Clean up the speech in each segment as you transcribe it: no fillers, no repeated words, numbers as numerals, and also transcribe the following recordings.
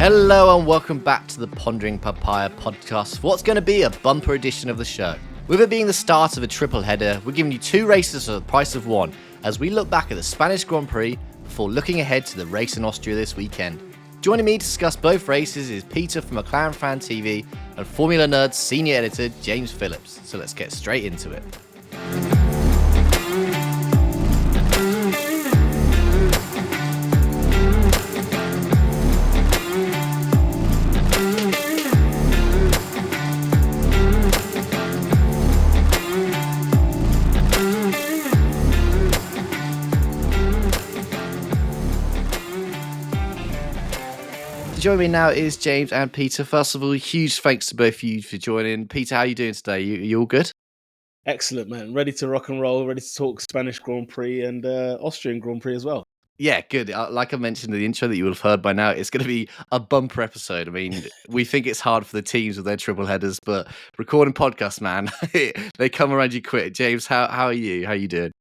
Hello and welcome back to the Pondering Papaya podcast for what's going to be a bumper edition of the show. With it being the start of a triple header, we're giving you two races for the price of one as we look back at the Spanish Grand Prix before looking ahead to the race in Austria this weekend. Joining me to discuss both races is Peter from McLaren Fan TV and FormulaNerds senior editor James Phillips. So let's get straight into it. Joining me now is James and Peter. First of all, huge thanks to both of you for joining. Peter, how are you doing today? You all good? Excellent, man. Ready to rock and roll, ready to talk Spanish Grand Prix and Austrian Grand Prix as well. Yeah, good. Like I mentioned in the intro that you would have heard by now, it's going to be a bumper episode. I mean, we think it's hard for the teams with their triple headers, but recording podcasts, man, they come around you quick. James, how are you? How are you doing?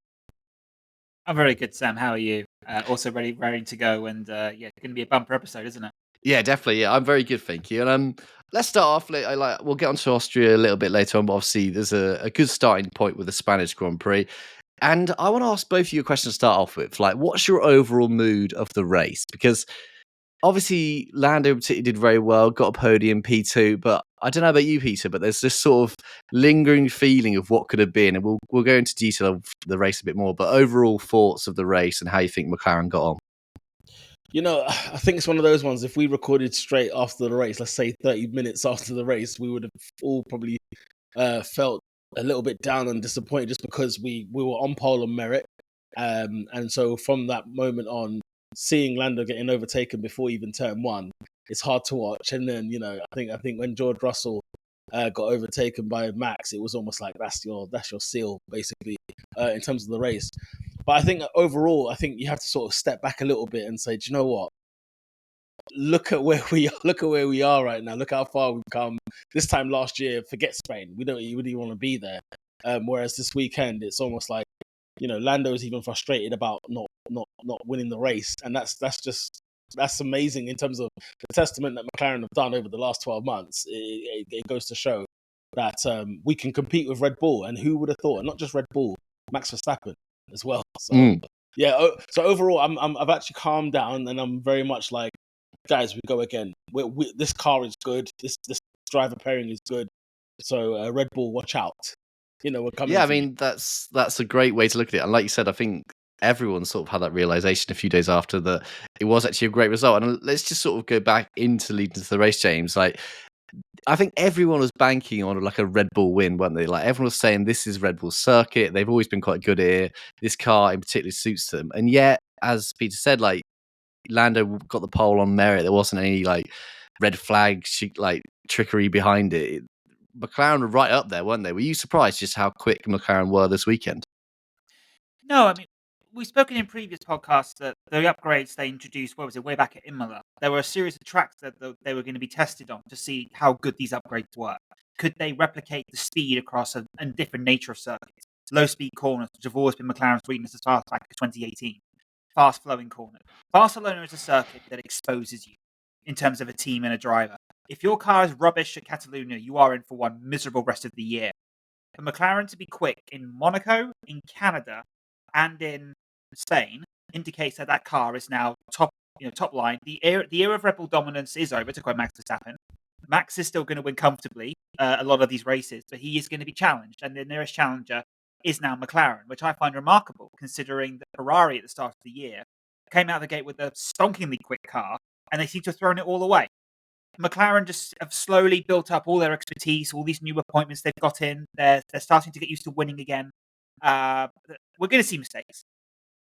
I'm very good, Sam. How are you? Also ready to go, and it's going to be a bumper episode, isn't it? Yeah, definitely. Yeah, I'm very good, thank you. And let's start off. We'll get onto Austria a little bit later on, but obviously there's a good starting point with the Spanish Grand Prix. And I want to ask both of you a question to start off with. Like, what's your overall mood of the race? Because obviously Lando particularly did very well, got a podium P2, but I don't know about you, Peter, but there's this sort of lingering feeling of what could have been, and we'll go into detail of the race a bit more. But overall thoughts of the race and how you think McLaren got on. You know, I think it's one of those ones, if we recorded straight after the race, let's say 30 minutes after the race, we would have all probably felt a little bit down and disappointed just because we were on pole on merit. And so from that moment on, seeing Lando getting overtaken before even turn one, it's hard to watch. And then, I think when George Russell got overtaken by Max, it was almost like that's your seal, basically, in terms of the race. But I think overall, you have to sort of step back a little bit and say, do you know what? Look at where we are. Look at where we are right now. Look how far we've come. This time last year, forget Spain. We don't really want to be there. Whereas this weekend, it's almost like, Lando is even frustrated about not winning the race, and that's amazing in terms of the testament that McLaren have done over the last 12 months. It goes to show that we can compete with Red Bull, and who would have thought? And not just Red Bull, Max Verstappen as well. So so overall, I've actually calmed down, and I'm very much like, guys, we go again. This car is good. This driver pairing is good. So Red Bull, watch out. We're coming. Yeah, I mean that's a great way to look at it. And like you said, I think everyone sort of had that realization a few days after that it was actually a great result. And let's just sort of go back into leading to the race, James. Like, I think everyone was banking on like a Red Bull win, weren't they? Like, everyone was saying this is Red Bull's circuit. They've always been quite good here. This car in particular suits them. And yet, as Peter said, like, Lando got the pole on merit. There wasn't any like red flag like trickery behind it. McLaren were right up there, weren't they? Were you surprised just how quick McLaren were this weekend? No, I mean, we've spoken in previous podcasts that the upgrades they introduced, way back at Imola, there were a series of tracks that they were going to be tested on to see how good these upgrades were. Could they replicate the speed across a different nature of circuits? Low speed corners, which have always been McLaren's weakness as far as back to 2018. Fast flowing corners. Barcelona is a circuit that exposes you in terms of a team and a driver. If your car is rubbish at Catalonia, you are in for one miserable rest of the year. For McLaren to be quick in Monaco, in Canada, and in Spain indicates that car is now top line. The era of Red Bull dominance is over, to quote Max Verstappen. Max is still going to win comfortably a lot of these races, but he is going to be challenged, and the nearest challenger is now McLaren, which I find remarkable considering that Ferrari at the start of the year came out of the gate with a stonkingly quick car, and they seem to have thrown it all away. McLaren just have slowly built up all their expertise, all these new appointments they've got in. They're starting to get used to winning again. We're going to see mistakes.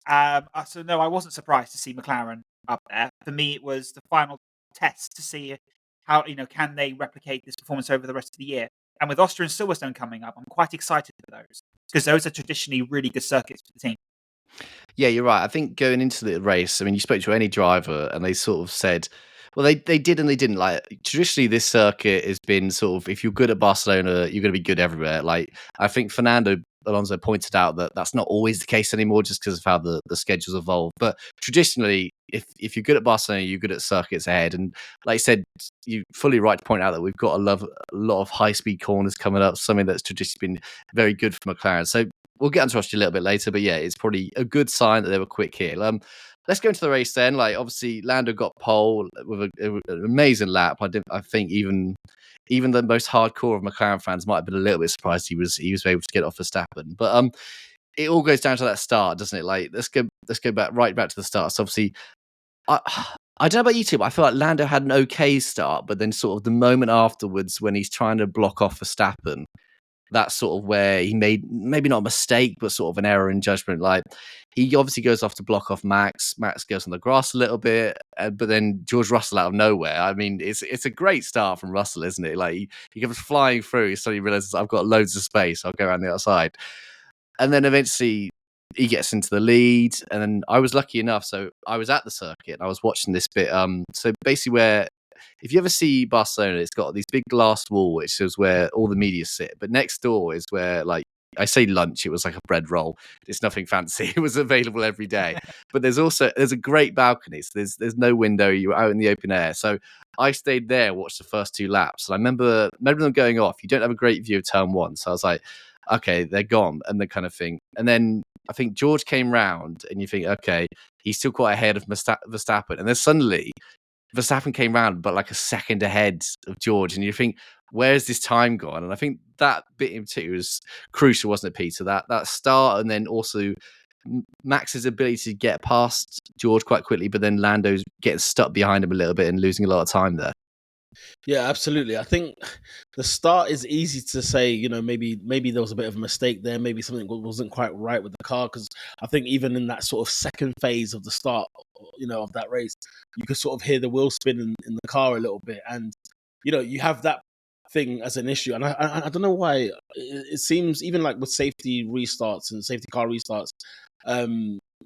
So no, I wasn't surprised to see McLaren up there. For me, it was the final test to see how can they replicate this performance over the rest of the year. And with Austria and Silverstone coming up, I'm quite excited for those because those are traditionally really good circuits for the team. Yeah, you're right. I think going into the race, I mean, you spoke to any driver and they sort of said, well, they did and they didn't. Like, traditionally, this circuit has been sort of, if you're good at Barcelona, you're going to be good everywhere. Like, I think Fernando Alonso pointed out that that's not always the case anymore, just because of how the schedules evolve. But traditionally, if you're good at Barcelona, you're good at circuits ahead. And like I said, you're fully right to point out that we've got a lot of high speed corners coming up, something that's traditionally been very good for McLaren. So we'll get onto Austria a little bit later, but yeah, it's probably a good sign that they were quick here. Let's go into the race then. Like, obviously, Lando got pole with an amazing lap. I think even the most hardcore of McLaren fans might have been a little bit surprised he was able to get off Verstappen. But it all goes down to that start, doesn't it? Like, let's go back to the start. So obviously, I don't know about you two, but I feel like Lando had an okay start, but then sort of the moment afterwards when he's trying to block off Verstappen, that's sort of where he made maybe not a mistake, but sort of an error in judgment. Like, he obviously goes off to block off Max. Max goes on the grass a little bit, but then George Russell out of nowhere. I mean, it's a great start from Russell, isn't it? Like, he comes flying through. He suddenly realizes I've got loads of space. I'll go around the outside, and then eventually he gets into the lead. And then I was lucky enough, so I was at the circuit and I was watching this bit. So basically, where if you ever see Barcelona, it's got these big glass wall, which is where all the media sit. But next door is where, like, I say lunch, it was like a bread roll. It's nothing fancy. It was available every day. But there's a great balcony. So there's no window. You're out in the open air. So I stayed there and watched the first two laps. And I remember them going off. You don't have a great view of turn one. So I was like, okay, they're gone, and the kind of thing. And then I think George came round, and you think, okay, he's still quite ahead of Verstappen. And then suddenly Verstappen came round, but like a second ahead of George, and you think, where's this time gone? And I think that bit in particular was crucial, wasn't it, Peter? That start, and then also Max's ability to get past George quite quickly, but then Lando's getting stuck behind him a little bit and losing a lot of time there. Yeah, absolutely. I think the start is easy to say, you know, maybe there was a bit of a mistake there, maybe something wasn't quite right with the car, because I think even in that sort of second phase of the start, you know, of that race, you could sort of hear the wheel spin in the car a little bit, and you know, you have that thing as an issue, and I don't know why it seems even like with safety restarts and safety car restarts,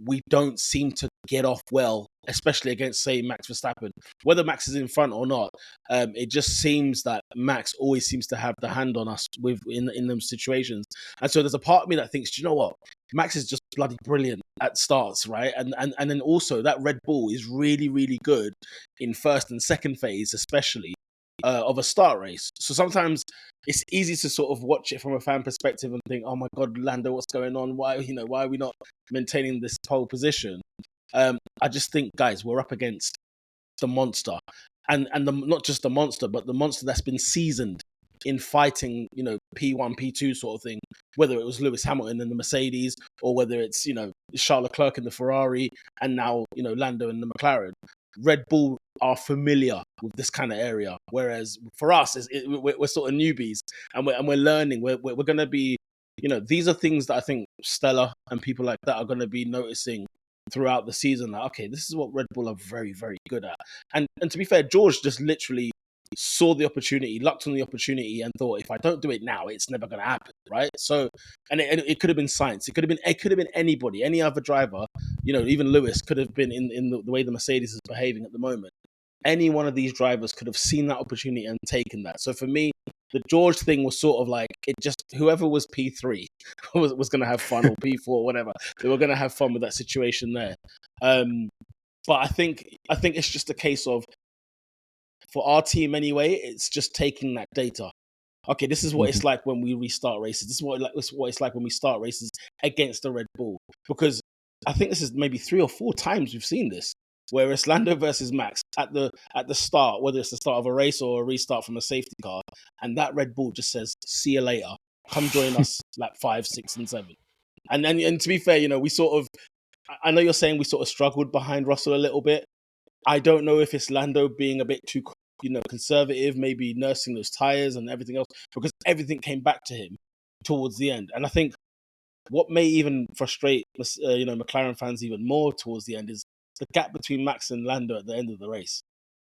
we don't seem to get off well, especially against, say, Max Verstappen. Whether Max is in front or not, it just seems that Max always seems to have the hand on us in those situations. And so there's a part of me that thinks, do you know what? Max is just bloody brilliant at starts, right? And then also that Red Bull is really, really good in first and second phase, especially of a start race. So sometimes it's easy to sort of watch it from a fan perspective and think, oh my God, Lando, what's going on? Why are we not maintaining this pole position? I just think, guys, we're up against the monster, and not just the monster, but the monster that's been seasoned in fighting, you know, P1, P2 sort of thing, whether it was Lewis Hamilton in the Mercedes or whether it's, you know, Charles Leclerc in the Ferrari and now, you know, Lando in the McLaren. Red Bull are familiar with this kind of area, whereas for us, we're sort of newbies, and we're learning. We're going to be, you know, these are things that I think Stella and people like that are going to be noticing throughout the season. Like, okay, this is what Red Bull are very, very good at. And to be fair, George just literally saw the opportunity, lucked on the opportunity, and thought, if I don't do it now, it's never going to happen, right? So, and it could have been science. It could have been anybody, any other driver. You know, even Lewis could have been in the way the Mercedes is behaving at the moment. Any one of these drivers could have seen that opportunity and taken that. So for me, the George thing was sort of like, it just, whoever was P3 was going to have fun, or P4, whatever. They were going to have fun with that situation there. But I think it's just a case of, for our team anyway, it's just taking that data. Okay, this is what it's like when we restart races. This is what it's like when we start races against the Red Bull. Because I think this is maybe 3 or 4 times we've seen this, where it's Lando versus Max at the start, whether it's the start of a race or a restart from a safety car, and that Red Bull just says, "See you later. Come join us." Lap 5, 6, and 7. And to be fair, you know, we sort of, I know you're saying we sort of struggled behind Russell a little bit. I don't know if it's Lando being a bit too, you know, conservative, maybe nursing those tires and everything else, because everything came back to him towards the end. And I think what may even frustrate, you know, McLaren fans even more towards the end is the gap between Max and Lando at the end of the race.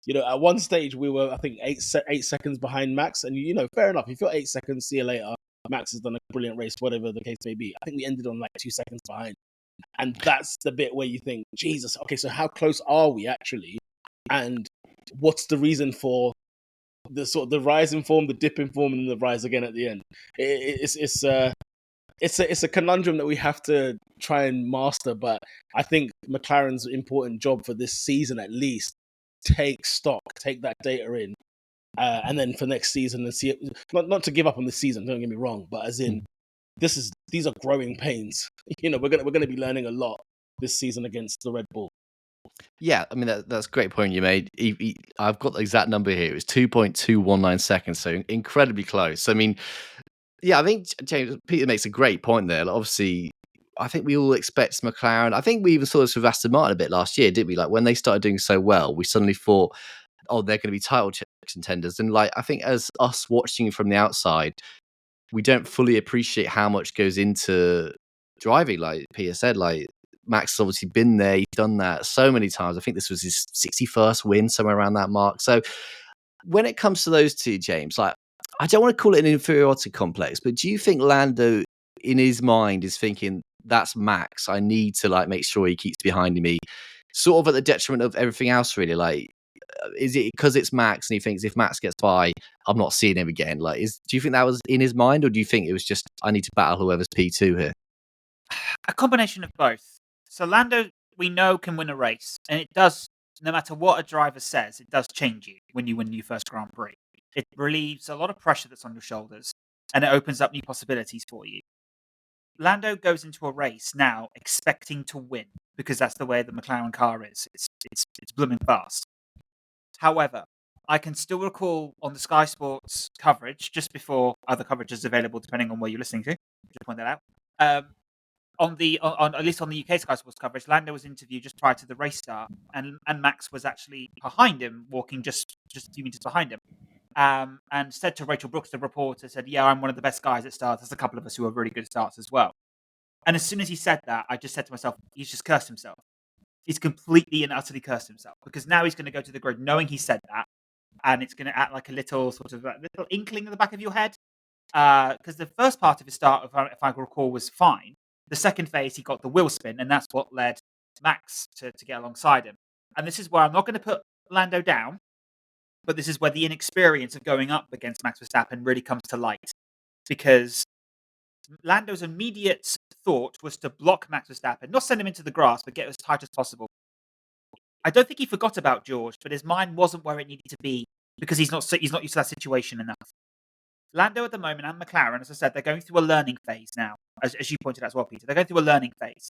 You know, at one stage we were, I think, 8 seconds behind Max, and you know, fair enough. If you're 8 seconds, see you later. Max has done a brilliant race, whatever the case may be. I think we ended on like 2 seconds behind. And that's the bit where you think, Jesus, okay, so how close are we actually? And what's the reason for the sort of the rise in form, the dip in form, and the rise again at the end? It's it's a conundrum that we have to try and master. But I think McLaren's important job for this season, at least, take stock, take that data in, and then for next season and see it. Not to give up on the season. Don't get me wrong, but as in these are growing pains. You know, we're gonna be learning a lot this season against the Red Bull. Yeah, I mean that's a great point you made. I've got the exact number here. It was 2.219 seconds, so incredibly close. I mean, yeah, I think James Peter makes a great point there. Like, obviously, I think we all expect McLaren. I think we even saw this with Aston Martin a bit last year, didn't we? Like when they started doing so well, we suddenly thought, oh, they're going to be title contenders. And like I think as us watching from the outside, we don't fully appreciate how much goes into driving. Like Peter said, like Max has obviously been there, he's done that so many times. I think this was his 61st win, somewhere around that mark. So when it comes to those two, James, like I don't want to call it an inferiority complex, but do you think Lando in his mind is thinking that's Max, I need to like make sure he keeps behind me, sort of at the detriment of everything else, really? Like is it because it's Max and he thinks if Max gets by, I'm not seeing him again? Like, do you think that was in his mind, or do you think it was just I need to battle whoever's P2 here? A combination of both. So Lando, we know, can win a race, and it does. No matter what a driver says, it does change you when you win your first Grand Prix. It relieves a lot of pressure that's on your shoulders, and it opens up new possibilities for you. Lando goes into a race now expecting to win because that's the way the McLaren car is. It's blooming fast. However, I can still recall on the Sky Sports coverage, just before other coverage is available, depending on where you're listening to, just point that out. On at least on the UK Sky Sports coverage, Lando was interviewed just prior to the race start, and Max was actually behind him, walking just a few meters behind him. And said to Rachel Brooks, the reporter, said, "Yeah, I'm one of the best guys at starts. There's a couple of us who are really good at starts as well." And as soon as he said that, I just said to myself, he's just cursed himself. He's completely and utterly cursed himself, because now he's going to go to the grid knowing he said that, and it's going to act like a little sort of little inkling in the back of your head. Because the first part of his start, if I recall, was fine. The second phase, he got the wheel spin, and that's what led Max to get alongside him. And this is where I'm not going to put Lando down, but this is where the inexperience of going up against Max Verstappen really comes to light. Because Lando's immediate thought was to block Max Verstappen, not send him into the grass, but get as tight as possible. I don't think he forgot about George, but his mind wasn't where it needed to be because he's not used to that situation enough. Lando at the moment and McLaren, as I said, they're going through a learning phase now, as you pointed out as well, Peter. They're going through a learning phase,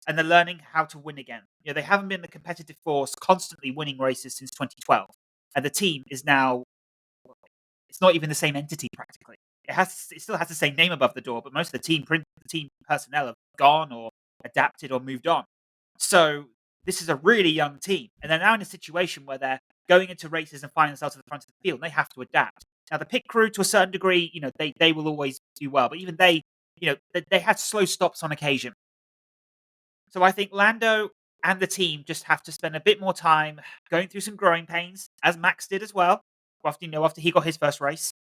and they're learning how to win again. You know, they haven't been the competitive force constantly winning races since 2012, and the team is now, it's not even the same entity practically. It still has the same name above the door, but most of the team personnel have gone or adapted or moved on. So this is a really young team, and they're now in a situation where they're going into races and finding themselves at the front of the field, and they have to adapt. Now, the pit crew, to a certain degree, you know, they will always do well, but even they had slow stops on occasion. So I think Lando and the team just have to spend a bit more time going through some growing pains, as Max did as well. After he got his first race,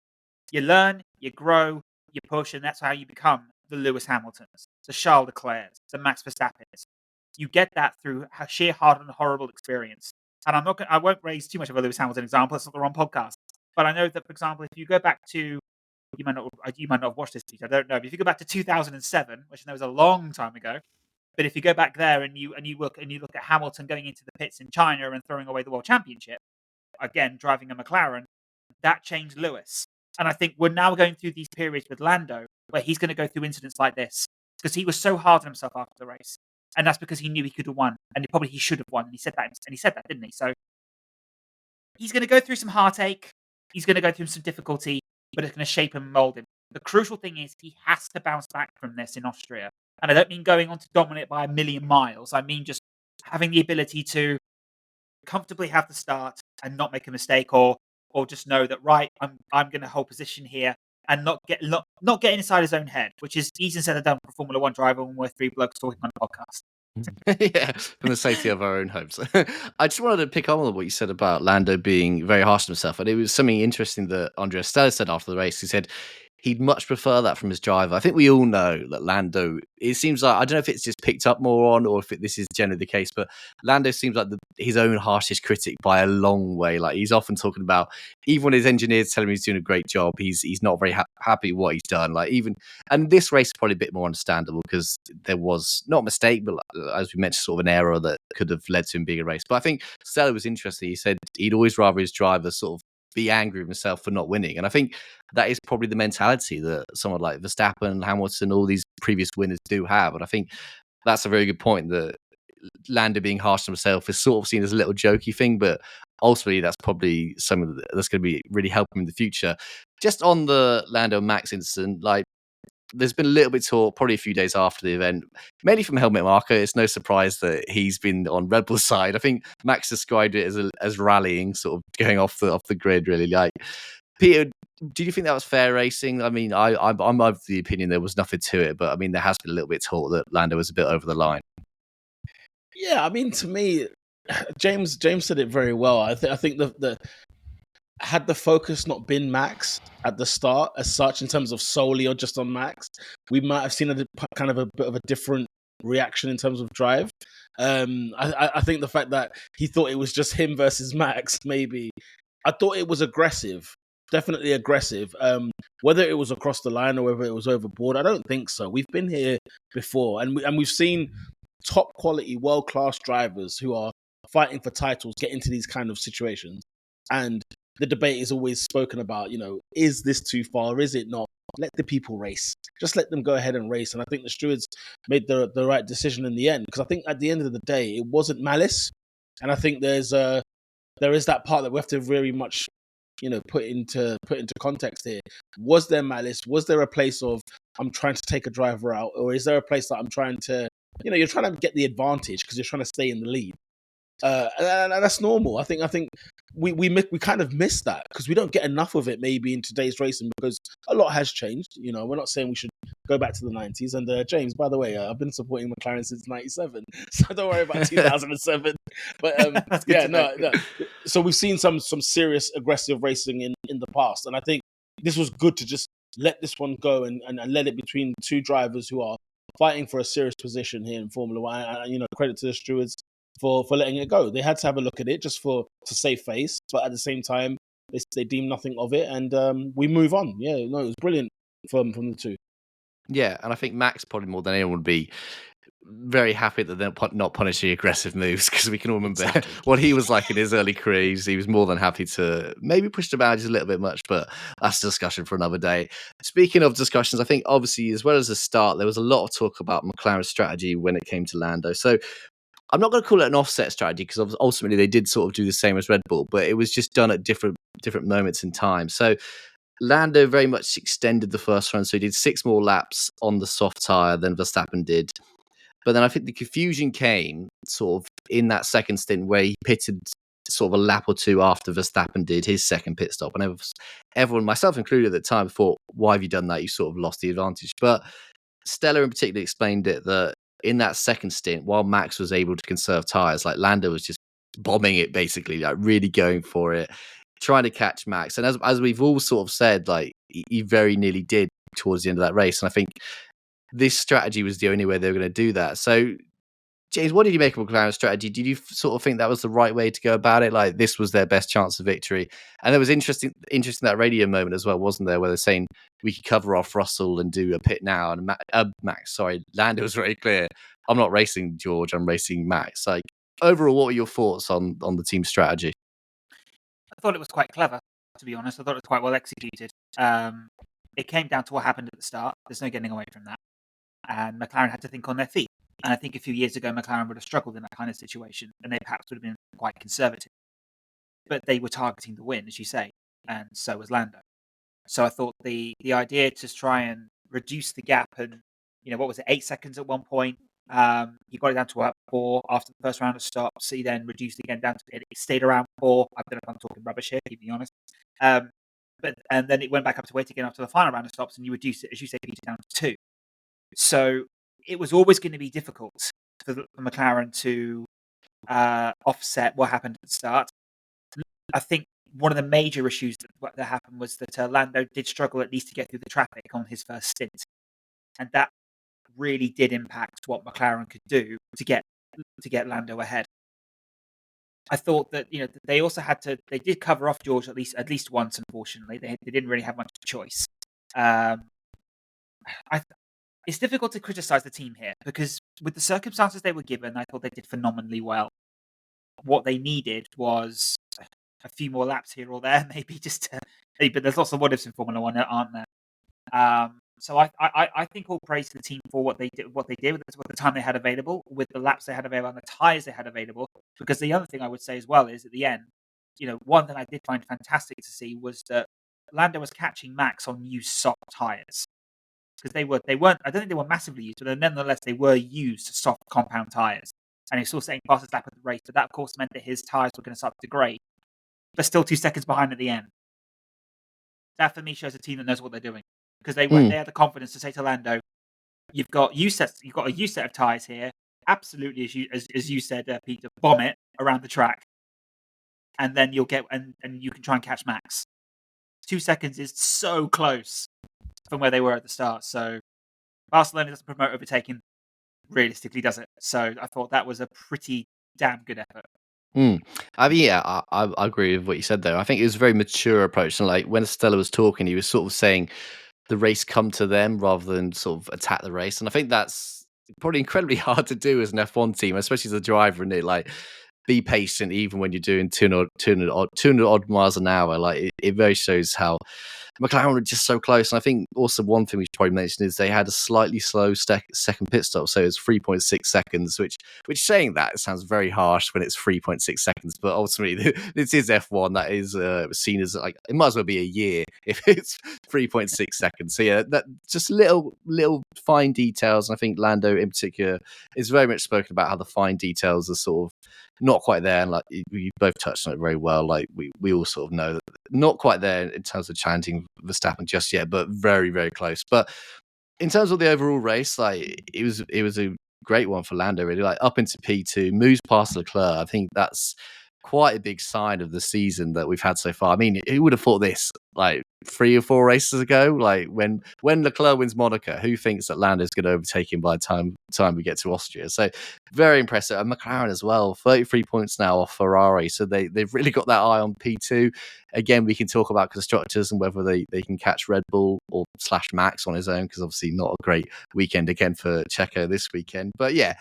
you learn, you grow, you push, and that's how you become the Lewis Hamiltons, the Charles Leclercs, the Max Verstappens. You get that through a sheer hard and horrible experience. And I won't raise too much of a Lewis Hamilton example. It's not the wrong podcast. But I know that, for example, if you go back to, you might not have watched this, Pete, I don't know. But if you go back to 2007, which I know was a long time ago, but if you go back there and you look at Hamilton going into the pits in China and throwing away the world championship, again driving a McLaren, that changed Lewis. And I think we're now going through these periods with Lando where he's going to go through incidents like this because he was so hard on himself after the race, and that's because he knew he could have won, and he should have won, and he said that, didn't he? So he's going to go through some heartache. He's going to go through some difficulty, but it's going to shape and mold him. The crucial thing is he has to bounce back from this in Austria. And I don't mean going on to dominate by a million miles. I mean just having the ability to comfortably have the start and not make a mistake, or just know that, right, I'm going to hold position here and not get inside his own head, which is easier said than done for a Formula One driver when we're three blokes talking on a podcast. Yeah, from the safety of our own homes. I just wanted to pick up on what you said about Lando being very harsh on himself, and it was something interesting that Andrea Stella said after the race. He said he'd much prefer that from his driver. I think we all know that Lando, it seems like, I don't know if it's just picked up more on or if this is generally the case, but Lando seems like his own harshest critic by a long way. Like, he's often talking about, even when his engineers tell him he's doing a great job, he's not very happy with what he's done. Like, even, and this race is probably a bit more understandable because there was not a mistake, but as we mentioned, sort of an error that could have led to him being erased. But I think Stella was interesting. He said he'd always rather his driver sort of be angry with himself for not winning. And I think that is probably the mentality that someone like Verstappen, Hamilton, all these previous winners do have. And I think that's a very good point, that Lando being harsh on himself is sort of seen as a little jokey thing, but ultimately that's probably something that's going to be really helping him in the future. Just on the Lando Max incident, like, there's been a little bit of talk, probably a few days after the event, mainly from Helmut Marko. It's no surprise that he's been on Red Bull's side. I think Max described it as rallying, sort of going off the grid, really. Like, Peter, did you think that was fair racing? I mean, I'm of the opinion there was nothing to it, but I mean, there has been a little bit of talk that Lando was a bit over the line. Yeah, I mean, to me, James said it very well. I think the had the focus not been Max at the start as such, in terms of solely or just on Max, we might have seen a kind of a bit of a different reaction in terms of drive. I think the fact that he thought it was just him versus Max, maybe. I thought it was aggressive, definitely aggressive. Whether it was across the line or whether it was overboard, I don't think so. We've been here before, and we've seen top quality, world class drivers who are fighting for titles get into these kind of situations, and the debate is always spoken about, is this too far? Is it not? Let the people race. Just let them go ahead and race. And I think the stewards made the right decision in the end, because I think at the end of the day, it wasn't malice. And I think there is that part that we have to very much, put into context here. Was there malice? Was there a place of, I'm trying to take a driver out? Or is there a place that I'm trying to, you're trying to get the advantage because you're trying to stay in the lead? And that's normal. I think we kind of miss that because we don't get enough of it maybe in today's racing, because a lot has changed. We're not saying we should go back to the 90s. And James, by the way, I've been supporting McLaren since 97, so don't worry about 2007. But yeah, no. So we've seen some serious aggressive racing in the past, and I think this was good to just let this one go and let it between two drivers who are fighting for a serious position here in Formula One. And credit to the stewards for letting it go. They had to have a look at it just to save face, but at the same time, they deemed nothing of it, and we move on. Yeah, no, it was brilliant from the two. Yeah, and I think Max probably more than anyone would be very happy that they're not punishing aggressive moves, because we can all remember what he was like in his early career. He was more than happy to maybe push the boundaries a little bit much, but that's a discussion for another day. Speaking of discussions, I think obviously as well as the start, there was a lot of talk about McLaren's strategy when it came to Lando. So I'm not going to call it an offset strategy, because ultimately they did sort of do the same as Red Bull, but it was just done at different moments in time. So Lando very much extended the first run, so he did 6 more laps on the soft tyre than Verstappen did. But then I think the confusion came sort of in that second stint where he pitted sort of a lap or two after Verstappen did his second pit stop. And everyone, myself included at the time, thought, why have you done that? You sort of lost the advantage. But Stella in particular explained it that in that second stint, while Max was able to conserve tyres, like Lando was just bombing it, basically, like really going for it, trying to catch Max. And as we've all sort of said, like he very nearly did towards the end of that race. And I think this strategy was the only way they were going to do that. So, James, what did you make of McLaren's strategy? Did you sort of think that was the right way to go about it? Like, this was their best chance of victory? And there was interesting that radio moment as well, wasn't there, where they're saying we could cover off Russell and do a pit now. And Lando was very clear. I'm not racing George, I'm racing Max. Like, overall, what were your thoughts on the team strategy? I thought it was quite clever, to be honest. I thought it was quite well executed. It came down to what happened at the start. There's no getting away from that. And McLaren had to think on their feet. And I think a few years ago, McLaren would have struggled in that kind of situation, and they perhaps would have been quite conservative. But they were targeting the win, as you say, and so was Lando. So I thought the idea to try and reduce the gap, and what was it, 8 seconds at one point? You got it down to 4 after the first round of stops. So you then reduced again down to it stayed around 4. I don't know if I'm talking rubbish here, keep me honest. And then it went back up to 8 again after the final round of stops, and you reduced it, as you say, Peter, down to 2. So it was always going to be difficult for McLaren to offset what happened at the start. I think one of the major issues that happened was that Lando did struggle at least to get through the traffic on his first stint, and that really did impact what McLaren could do to get Lando ahead. I thought that they also they did cover off George at least once. Unfortunately, they didn't really have much choice. It's difficult to criticize the team here because with the circumstances they were given, I thought they did phenomenally well. What they needed was a few more laps here or there, maybe but there's lots of what ifs in Formula One, aren't there? So I think all praise to the team for what they did with the time they had available, with the laps they had available, and the tyres they had available. Because the other thing I would say as well is at the end, one thing I did find fantastic to see was that Lando was catching Max on used soft tyres. Because they weren't, I don't think they were massively used, but nonetheless they were used soft compound tyres. And he was still saying fastest lap of the race, but that of course meant that his tyres were going to start to degrade, but still 2 seconds behind at the end. That for me shows a team that knows what they're doing, because they had the confidence to say to Lando, "You've got a used set of tyres here. Absolutely, as you said, Peter, bomb it around the track, and then you'll get and you can try and catch Max. 2 seconds is so close from where they were at the start. So Barcelona doesn't promote overtaking, realistically, does it? So I thought that was a pretty damn good effort. I mean, yeah, I agree with what you said there. I think it was a very mature approach. And like when Stella was talking, he was sort of saying the race come to them rather than sort of attack the race. And I think that's probably incredibly hard to do as an F1 team, especially as a driver, and it like be patient even when you're doing 200 odd miles an hour. Like it very shows how McLaren were just so close. And I think also one thing we should probably mention is they had a slightly slow second pit stop. So it's 3.6 seconds, which saying that it sounds very harsh when it's 3.6 seconds. But ultimately, this is F1. That is seen as like, it might as well be a year if it's 3.6 seconds. So yeah, that just little fine details. And I think Lando in particular is very much spoken about how the fine details are sort of not quite there, and like you both touched on it very well. Like we all sort of know that not quite there in terms of challenging Verstappen just yet, but very, very close. But in terms of the overall race, like it was a great one for Lando, really. Like up into P2, moves past Leclerc. I think that's quite a big sign of the season that we've had so far. I mean, who would have thought this like 3 or 4 races ago? Like when Leclerc wins Monaco, who thinks that Lando's going to overtake him by the time we get to Austria? So very impressive. And McLaren as well, 33 points now off Ferrari. So they've really got that eye on P2. Again, we can talk about constructors and whether they can catch Red Bull or / Max on his own, because obviously not a great weekend again for Checo this weekend. But yeah,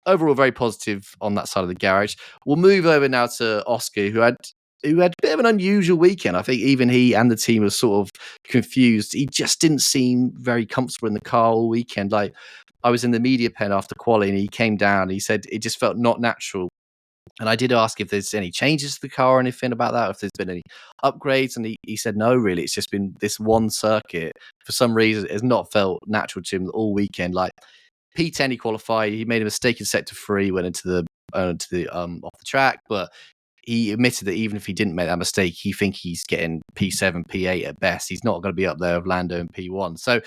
overall very positive on that side of the garage. We'll move over now to Oscar, who had a bit of an unusual weekend. I think even he and the team were sort of confused. He just didn't seem very comfortable in the car all weekend. Like I was in the media pen after quali and he came down and he said it just felt not natural. And I did ask if there's any changes to the car or anything about that, or if there's been any upgrades. And he said, no, really. It's just been this one circuit. For some reason, it has not felt natural to him all weekend. Like P10, he qualified. He made a mistake in sector 3, went into the off the track. But he admitted that even if he didn't make that mistake, he thinks he's getting P7, P8 at best. He's not going to be up there with Lando and P1. So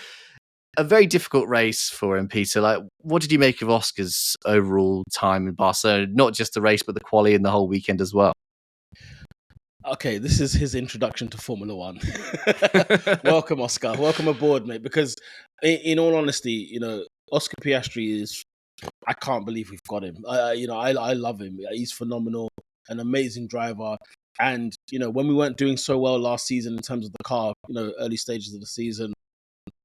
a very difficult race for him, Peter. Like, what did you make of Oscar's overall time in Barcelona? Not just the race, but the quali and the whole weekend as well. Okay, this is his introduction to Formula One. Welcome, Oscar. Welcome aboard, mate. Because in all honesty, Oscar Piastri is, I can't believe we've got him. I love him. He's phenomenal, an amazing driver. And, when we weren't doing so well last season in terms of the car, early stages of the season,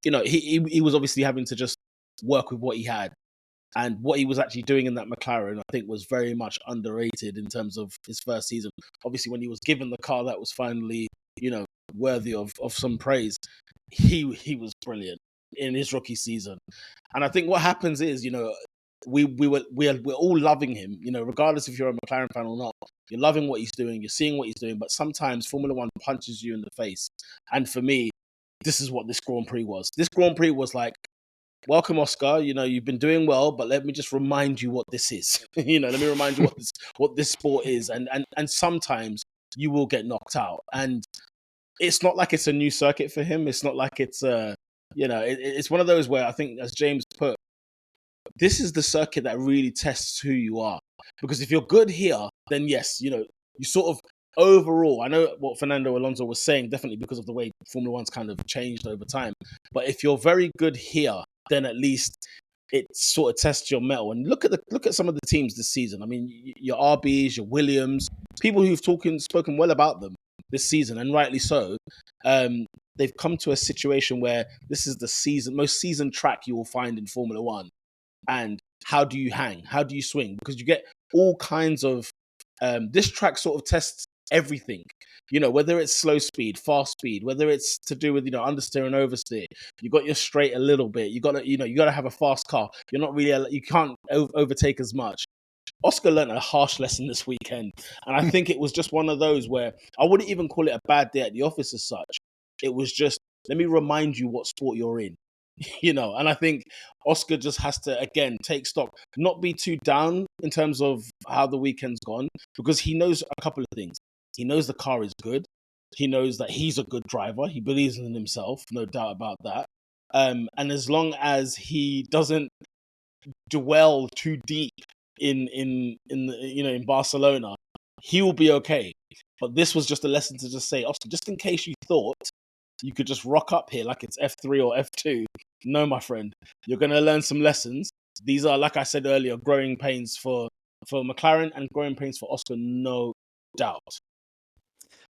he was obviously having to just work with what he had. And what he was actually doing in that McLaren, I think, was very much underrated in terms of his first season. Obviously, when he was given the car that was finally, worthy of some praise, he was brilliant in his rookie season. And I think what happens is, we're all loving him, regardless if you're a McLaren fan or not. You're loving what he's doing, you're seeing what he's doing, but sometimes Formula One punches you in the face. And for me, this is what this Grand Prix was. This Grand Prix was like, welcome, Oscar. You've been doing well, but let me just remind you what this is. Let me remind you what this sport is. And sometimes you will get knocked out. And it's not like it's a new circuit for him. It's not like it's it's one of those where I think, as James put, this is the circuit that really tests who you are. Because if you're good here, then yes, you sort of overall, I know what Fernando Alonso was saying, definitely because of the way Formula One's kind of changed over time. But if you're very good here, then at least it sort of tests your mettle. And look at some of the teams this season. I mean, your RBs, your Williams, people who've spoken well about them this season, and rightly so. They've come to a situation where this is the most seasoned track you will find in Formula One. And how do you hang? How do you swing? Because you get all kinds of this track sort of tests everything, whether it's slow speed, fast speed, whether it's to do with understeer and oversteer. You got your straight a little bit. You got to have a fast car. You're not really, you can't overtake as much. Oscar learned a harsh lesson this weekend, and I think it was just one of those where I wouldn't even call it a bad day at the office as such. It was just, let me remind you what sport you're in. And I think Oscar just has to, again, take stock, not be too down in terms of how the weekend's gone, because he knows a couple of things. He knows the car is good. He knows that he's a good driver. He believes in himself, no doubt about that. And as long as he doesn't dwell too deep in Barcelona, he will be okay. But this was just a lesson to just say, Oscar, just in case you thought you could just rock up here like it's F3 or F2. No, my friend, you're going to learn some lessons. These are, like I said earlier, growing pains for McLaren and growing pains for Oscar, no doubt.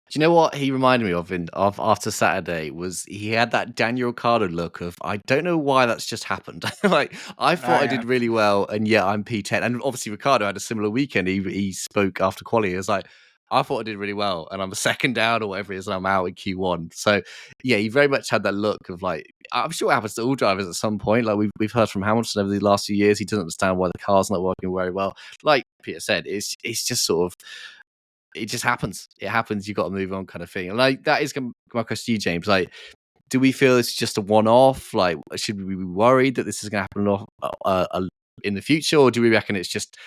Do you know what he reminded me of after Saturday was he had that Daniel Ricciardo look of, I don't know why that's just happened. Like, I thought I did really well, and yeah, I'm P10. And obviously Ricciardo had a similar weekend. He spoke after quali. He was like, I thought I did really well, and I'm a second down or whatever it is, and I'm out in Q1. So yeah, he very much had that look of like, I'm sure it happens to all drivers at some point. Like we've heard from Hamilton over the last few years, he doesn't understand why the car's not working very well. Like Peter said, it's just sort of, it just happens. It happens. You've got to move on, kind of thing. And like, that is my question to you, James. Like, do we feel it's just a one-off? Like, should we be worried that this is going to happen in the future, or do we reckon it's just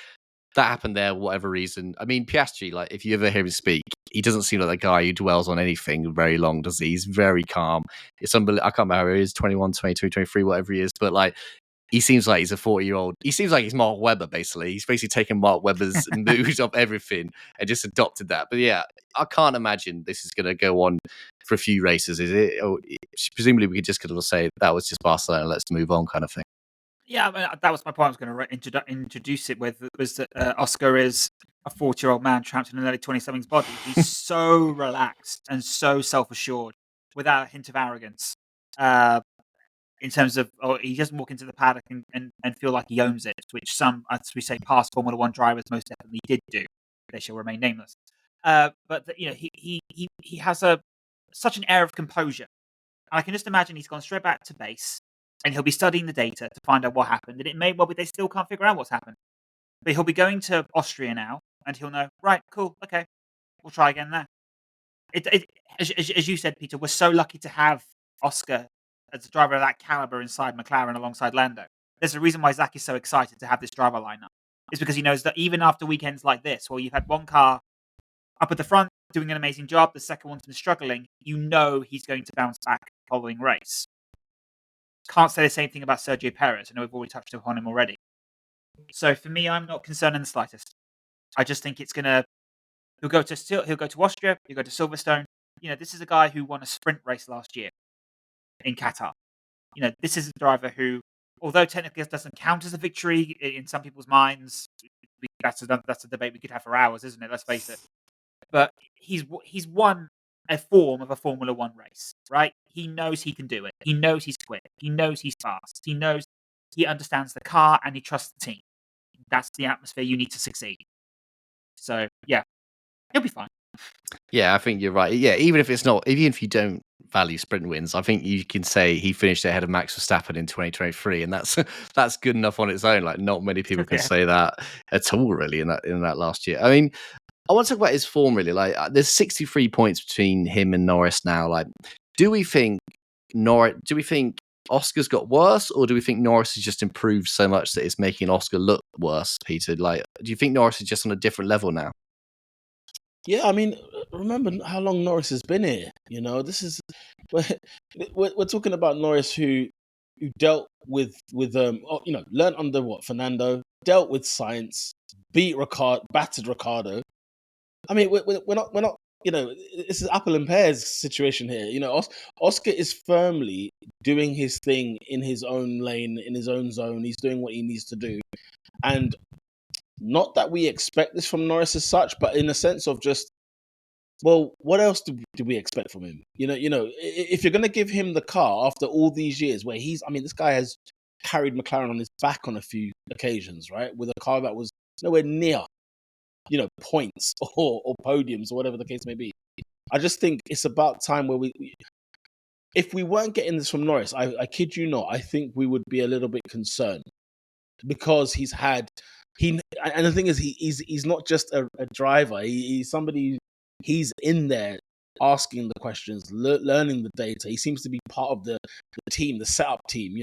that happened there, whatever reason? I mean, Piastri, like, if you ever hear him speak, he doesn't seem like the guy who dwells on anything very long, does he? He's very calm. It's unbelievable. I can't remember how he is, 21, 22, 23, whatever he is, but like, he seems like he's a 40-year-old. He seems like he's Mark Webber, basically. He's basically taken Mark Webber's moves of everything and just adopted that. But yeah, I can't imagine this is going to go on for a few races, is it? Or presumably we could just kind of say that was just Barcelona, let's move on, kind of thing. Yeah, I mean, that was my point. I was going to introduce it with, was that Oscar is a 40-year-old man trapped in an early 20-something's body. He's so relaxed and so self-assured without a hint of arrogance. In terms of, he doesn't walk into the paddock and feel like he owns it, which some, as we say, past Formula One drivers most definitely did do. They shall remain nameless. But he has such an air of composure. And I can just imagine he's gone straight back to base, and he'll be studying the data to find out what happened. And it may well be they still can't figure out what's happened. But he'll be going to Austria now, and he'll know, right, cool, okay, we'll try again there. As you said, Peter, we're so lucky to have Oscar as a driver of that caliber inside McLaren alongside Lando. There's a reason why Zach is so excited to have this driver lineup. It's because he knows that even after weekends like this, where you've had one car up at the front doing an amazing job, the second one's been struggling, you know he's going to bounce back following race. Can't say the same thing about Sergio Perez. I know we've already touched upon him already. So for me, I'm not concerned in the slightest. I just think it's gonna. He'll go to Austria. He'll go to Silverstone. This is a guy who won a sprint race last year in Qatar. This is a driver who, although technically it doesn't count as a victory in some people's minds, that's a debate we could have for hours, isn't it? Let's face it. But he's won a form of a Formula One race, right? He knows he can do it. He knows he's quick. He knows he's fast. He knows he understands the car and he trusts the team. That's the atmosphere you need to succeed. So yeah, he'll be fine. Yeah, I think you're right. Yeah, even if you don't value sprint wins, I think you can say he finished ahead of Max Verstappen in 2023, and that's good enough on its own. Like, not many people can say that at all, really, in that last year. I mean, I want to talk about his form, really. Like, there's 63 points between him and Norris now. Like, do we think Oscar's got worse, or do we think Norris has just improved so much that it's making Oscar look worse, Peter? Like, do you think Norris is just on a different level now? Yeah, I mean, remember how long Norris has been here. This is we're talking about Norris who dealt with learned under Fernando, dealt with science, battered Ricciardo. I mean, we're not it's an apple and pears situation here. Oscar is firmly doing his thing in his own lane, in his own zone. He's doing what he needs to do. And not that we expect this from Norris as such, but in a sense of just, well, what else do we expect from him? If you're going to give him the car after all these years where this guy has carried McLaren on his back on a few occasions, right? With a car that was nowhere near, points or podiums or whatever the case may be. I just think it's about time where if we weren't getting this from Norris, I kid you not, I think we would be a little bit concerned because and the thing is, he's not just a driver. He's somebody. He's in there asking the questions, learning the data. He seems to be part of the team, the setup team.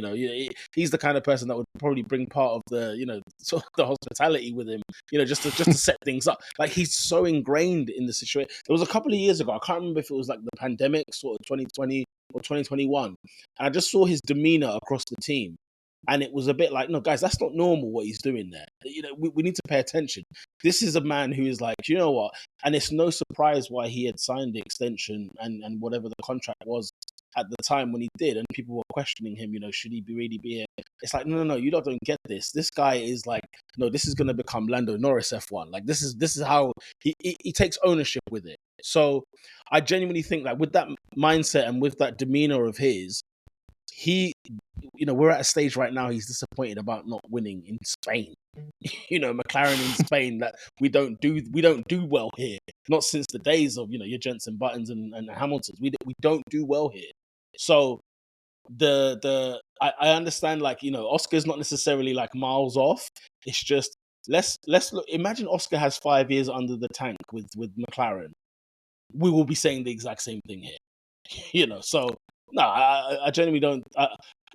He's the kind of person that would probably bring part of the sort of the hospitality with him. Just to set things up. Like, he's so ingrained in the situation. There was a couple of years ago. I can't remember if it was like the pandemic, sort of 2020 or 2021, and I just saw his demeanor across the team. And it was a bit like, no, guys, that's not normal what he's doing there. We need to pay attention. This is a man who is like, you know what? And it's no surprise why he had signed the extension and whatever the contract was at the time when he did. And people were questioning him, should he really be here? It's like, no, you don't get this. This guy is like, no, this is going to become Lando Norris F1. Like, this is how he takes ownership with it. So I genuinely think that with that mindset and with that demeanor of his, we're at a stage right now he's disappointed about not winning in Spain. McLaren in Spain, that we don't do well here. Not since the days of your Jensen Buttons and Hamiltons. We don't do well here. So I understand, like, Oscar's not necessarily like miles off. It's just let's look. Imagine Oscar has 5 years under the tank with McLaren. We will be saying the exact same thing here. So no, I genuinely don't.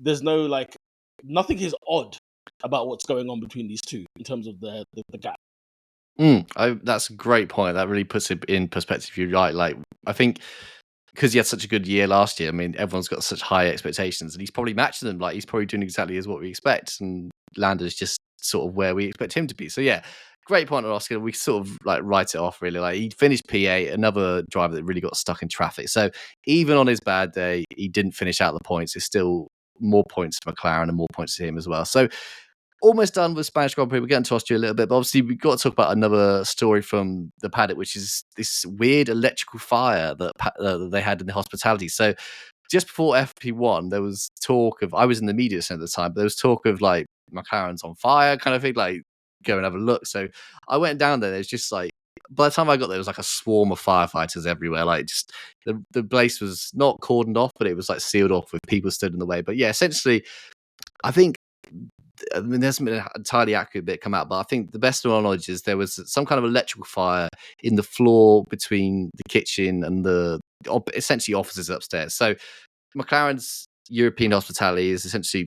There's no, like, nothing is odd about what's going on between these two in terms of the gap. That's a great point. That really puts it in perspective. You're right. Like, I think because he had such a good year last year, everyone's got such high expectations, and he's probably matching them. Like, he's probably doing exactly as what we expect, and Lando's just sort of where we expect him to be. So yeah, great point on Oscar. We sort of like write it off, really. Like, he finished P8, another driver that really got stuck in traffic. So even on his bad day, he didn't finish out the points. It's still more points to McLaren and more points to him as well. So almost done with Spanish Grand Prix. We're getting to Austria a little bit, but obviously we've got to talk about another story from the paddock, which is this weird electrical fire that they had in the hospitality. So just before FP1, there was talk of, I was in the media center at the time, but there was talk of like McLaren's on fire kind of thing, like go and have a look. So I went down there. There's just like, by the time I got there, there was like a swarm of firefighters everywhere. Like, just the place was not cordoned off, but it was like sealed off with people stood in the way. But yeah, essentially, I think, there hasn't been an entirely accurate bit come out, but I think the best of my knowledge is there was some kind of electrical fire in the floor between the kitchen and the essentially offices upstairs. So McLaren's European hospitality is essentially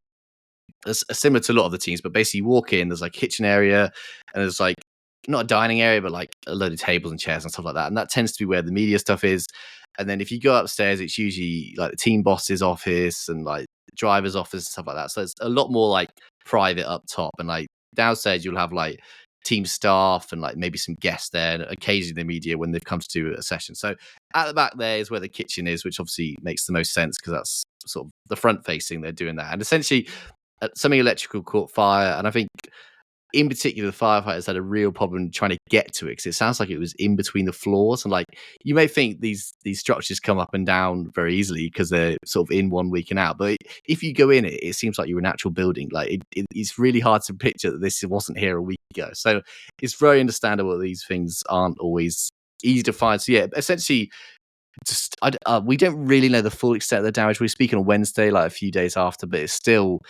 similar to a lot of the teams, but basically you walk in, there's like a kitchen area, and there's like not a dining area, but like a load of tables and chairs and stuff like that. And that tends to be where the media stuff is. And then if you go upstairs, it's usually like the team boss's office and like driver's office and stuff like that. So it's a lot more like private up top, and like downstairs you'll have like team staff and like maybe some guests there, and occasionally the media when they've come to do a session. So at the back there is where the kitchen is, which obviously makes the most sense because that's sort of the front facing. They're doing that, and essentially something electrical caught fire, and I think in particular the firefighters had a real problem trying to get to it because it sounds like it was in between the floors. And like, you may think these structures come up and down very easily because they're sort of in one week and out, but if you go in it, it seems like you're an actual building. Like, it's really hard to picture that this wasn't here a week ago. So it's very understandable that these things aren't always easy to find. So yeah, essentially, just we don't really know the full extent of the damage. We're speaking on Wednesday, like a few days after, but it's still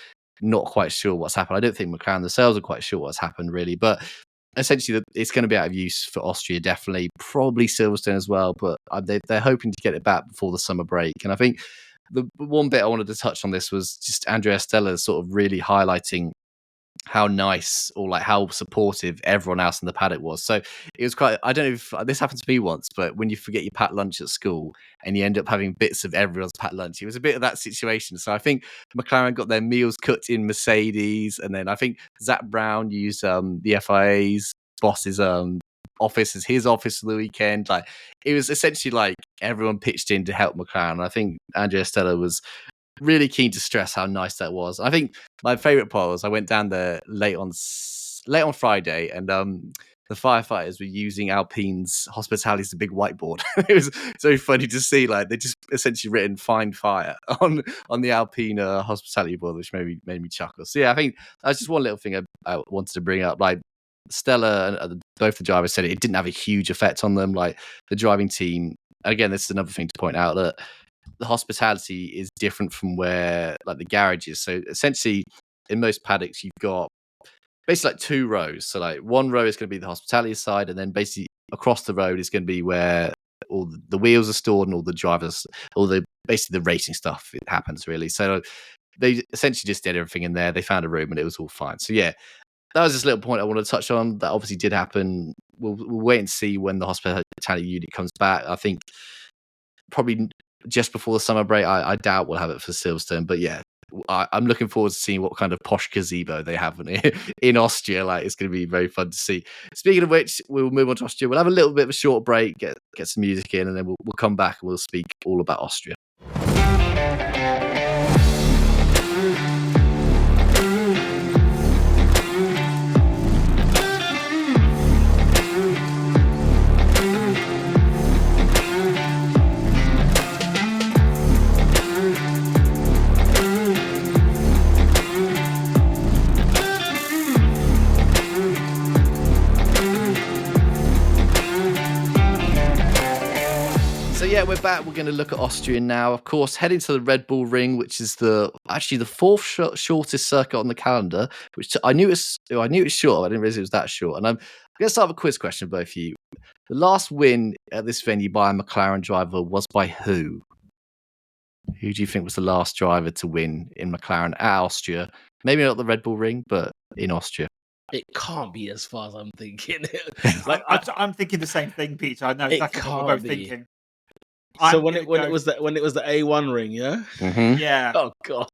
not quite sure what's happened. I don't think McLaren themselves are quite sure what's happened, really. But essentially, it's going to be out of use for Austria, definitely. Probably Silverstone as well, but they're hoping to get it back before the summer break. And I think the one bit I wanted to touch on this was just Andrea Stella sort of really highlighting how nice or like how supportive everyone else in the paddock was. So it was quite, I don't know if this happened to me once, but when you forget your packed lunch at school and you end up having bits of everyone's packed lunch, it was a bit of that situation. So I think McLaren got their meals cooked in Mercedes, and then I think Zach Brown used the FIA's boss's office as his office for the weekend. Like it was essentially like everyone pitched in to help McLaren. I think Andrea Stella was really keen to stress how nice that was. I think my favorite part was I went down there late on Friday, and the firefighters were using Alpine's hospitality as a big whiteboard. It was so funny to see, like they just essentially written "Find Fire" on the Alpine hospitality board, which made me chuckle. So yeah, I think that's just one little thing I wanted to bring up. Like Stella and both the drivers said it didn't have a huge effect on them. Like the driving team, again, this is another thing to point out that the hospitality is different from where like the garage is. So essentially, in most paddocks, you've got basically like two rows. So like one row is going to be the hospitality side, and then basically across the road is going to be where all the wheels are stored and all the drivers, all the basically the racing stuff it happens really. So they essentially just did everything in there. They found a room and it was all fine. So yeah, that was just a little point I wanted to touch on. That obviously did happen. We'll wait and see when the hospitality unit comes back. I think probably just before the summer break. I doubt we'll have it for Silverstone, but yeah, I'm looking forward to seeing what kind of posh gazebo they have in Austria. Like it's going to be very fun to see. Speaking of which, we'll move on to Austria. We'll have a little bit of a short break, get some music in, and then we'll come back and we'll speak all about Austria. Yeah, we're back. We're going to look at Austria now. Of course, heading to the Red Bull Ring, which is actually the fourth shortest circuit on the calendar. Which I knew it was short. I didn't realize it was that short. And I'm going to start with a quiz question, both of you. The last win at this venue by a McLaren driver was by who? Who do you think was the last driver to win in McLaren at Austria? Maybe not the Red Bull Ring, but in Austria. It can't be as far as I'm thinking. Like I'm thinking the same thing, Peter. I know exactly what we're both thinking. So when it was the A1 ring, yeah, yeah. Oh God,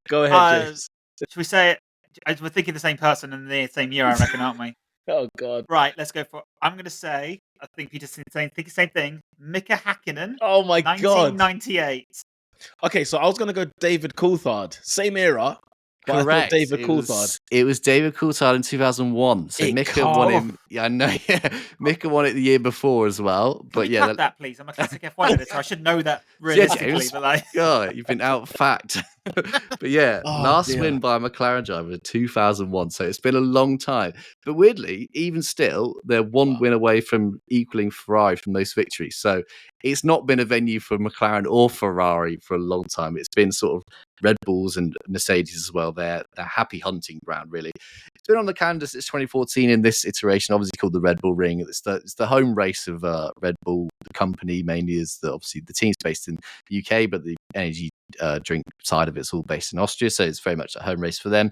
go ahead, James. Should we say it? We're thinking the same person in the same year, I reckon, aren't we? Oh God. Right, let's go for it. I'm going to say, I think Peter's think the same thing. Mika Hakkinen. Oh my God. 1998. Okay, so I was going to go David Coulthard, same era. But correct. David Coulthard. It was David Coulthard in 2001. So Mika won him. Yeah, I know. Yeah. Mika won it the year before as well. But yeah, that please. I'm a classic F1 editor, so I should know that realistically. But like, God, you've been out fact. But yeah, last win by a McLaren driver in 2001. So it's been a long time. But weirdly, even still, they're one win away from equaling Ferrari for most victories. So it's not been a venue for McLaren or Ferrari for a long time. It's been sort of Red Bulls and Mercedes as well. They're happy hunting ground, really. It's been on the calendar since 2014 in this iteration, obviously called the Red Bull Ring. It's the home race of Red Bull. The company mainly is obviously the team's based in the UK, but the energy drink side of it's all based in Austria. So it's very much a home race for them.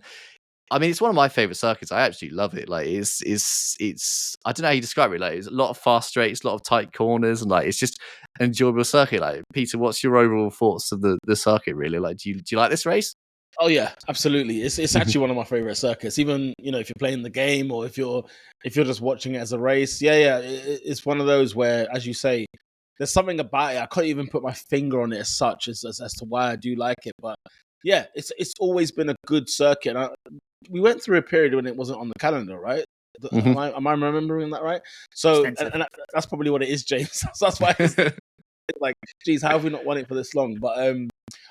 I mean, it's one of my favorite circuits. I absolutely love it. Like, it's I don't know how you describe it. Like, it's a lot of fast straights, a lot of tight corners, and like, it's just an enjoyable circuit. Like, Peter, what's your overall thoughts of the circuit? Really, like, do you like this race? Oh yeah, absolutely. It's actually one of my favorite circuits. Even if you're playing the game or if you're just watching it as a race, it's one of those where, as you say, there's something about it. I can't even put my finger on it as such as to why I do like it. But yeah, it's always been a good circuit. We went through a period when it wasn't on the calendar, right? Am I remembering that right? So, and that's probably what it is, James. So that's why it's like, geez, how have we not won it for this long? But